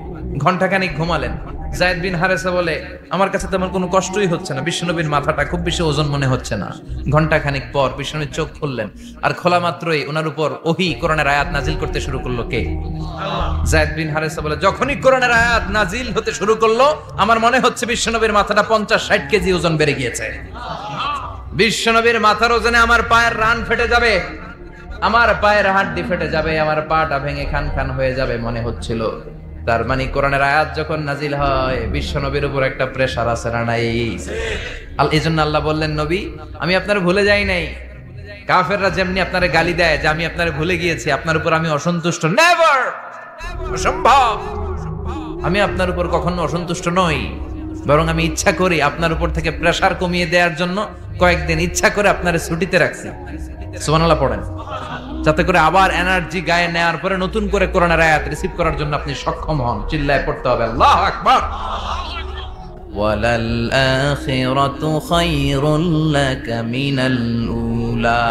S3: ঘন্টাখানিক ঘুমালেন যায়েদ বিন হারেসা বলে আমার কাছে তেমন কোনো কষ্টই হচ্ছে না বিশ্বনবীর মাথাটা খুব বেশি ওজন মনে হচ্ছে না ঘন্টাখানিক পর বিশ্বনবী চোখ খুললেন আর খোলা মাত্রই ওনার উপর ওহী কোরআনের আয়াত নাজিল করতে শুরু করলো কে যায়েদ বিন হারেসা বলে যখনই কোরআনের আয়াত নাজিল হতে শুরু করলো আমার মনে হচ্ছে বিশ্বনবীর মাথাটা 50-60 কেজি ওজন বেড়ে গিয়েছে বিশ্বনবীর মাথার ওজনে আমার পায়ের রান ফেটে যাবে, আমার পায়ের হাড্ডি ফেটে যাবে, আমার পাটা ভেঙে খান খান হয়ে যাবে মনে হচ্ছিল। তার মানে কোরআনের আয়াত যখন নাজিল হয় বিশ্বনবীর উপর একটা প্রেসার আছে না নাই? এই জন্য আল্লাহ বললেন, নবী আমি আপনার ভুলে যাই নাই। কাফেররা যেমনি আপনারে গালি দেয় যে আমি আপনারে ভুলে গিয়েছি, আপনার উপর আমি অসন্তুষ্ট, নেভার, অসম্ভব। আমি আপনার উপর কখনো অসন্তুষ্ট নই, বরং আমি ইচ্ছা করি আপনার উপর থেকে প্রেসার কমিয়ে দেওয়ার জন্য কয়েকদিন ইচ্ছা করে আপনারে ছুটিতে রাখছি। সুবহানাল্লাহ পড়েন, যাতে করে আবার এনার্জি গায়ে নেওয়ার পরে নতুন করে কোরআনের আয়াত রিসিভ করার জন্য আপনি সক্ষম হন। চিল্লায় পড়তে হবে আল্লাহু আকবার। ওয়ালাল আখিরাতু খায়রুল লাকা মিনাল উলা।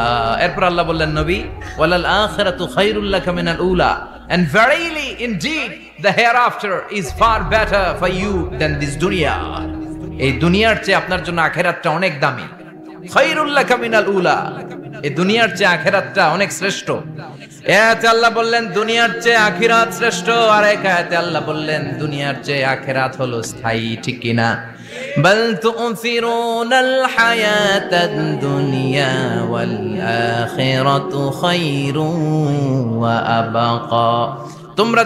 S3: এরপর আল্লাহ বললেন, নবী ওয়ালাল আখিরাতু খায়রুল লাকা মিনাল উলা, and verily indeed the hereafter is far better for you than this dunya. এই দুনিয়ার চেয়ে আপনার জন্য আখিরাতটা অনেক দামি। খায়রুল লাকা মিনাল উলা, এই দুনিয়ার চেয়ে আখিরাতটা অনেক শ্রেষ্ঠ। এতে আল্লাহ বললেন দুনিয়ার চেয়ে আখিরাত শ্রেষ্ঠ, আর এক আয়াতে আল্লাহ বললেন দুনিয়ার চেয়ে আখিরাত হলো স্থায়ী। ঠিক কি না? বাল তু'থিরুনাল হায়াতাদ দুনিয়া ওয়াল আখিরাতু খায়রুন ওয়া আবকা। তোমরা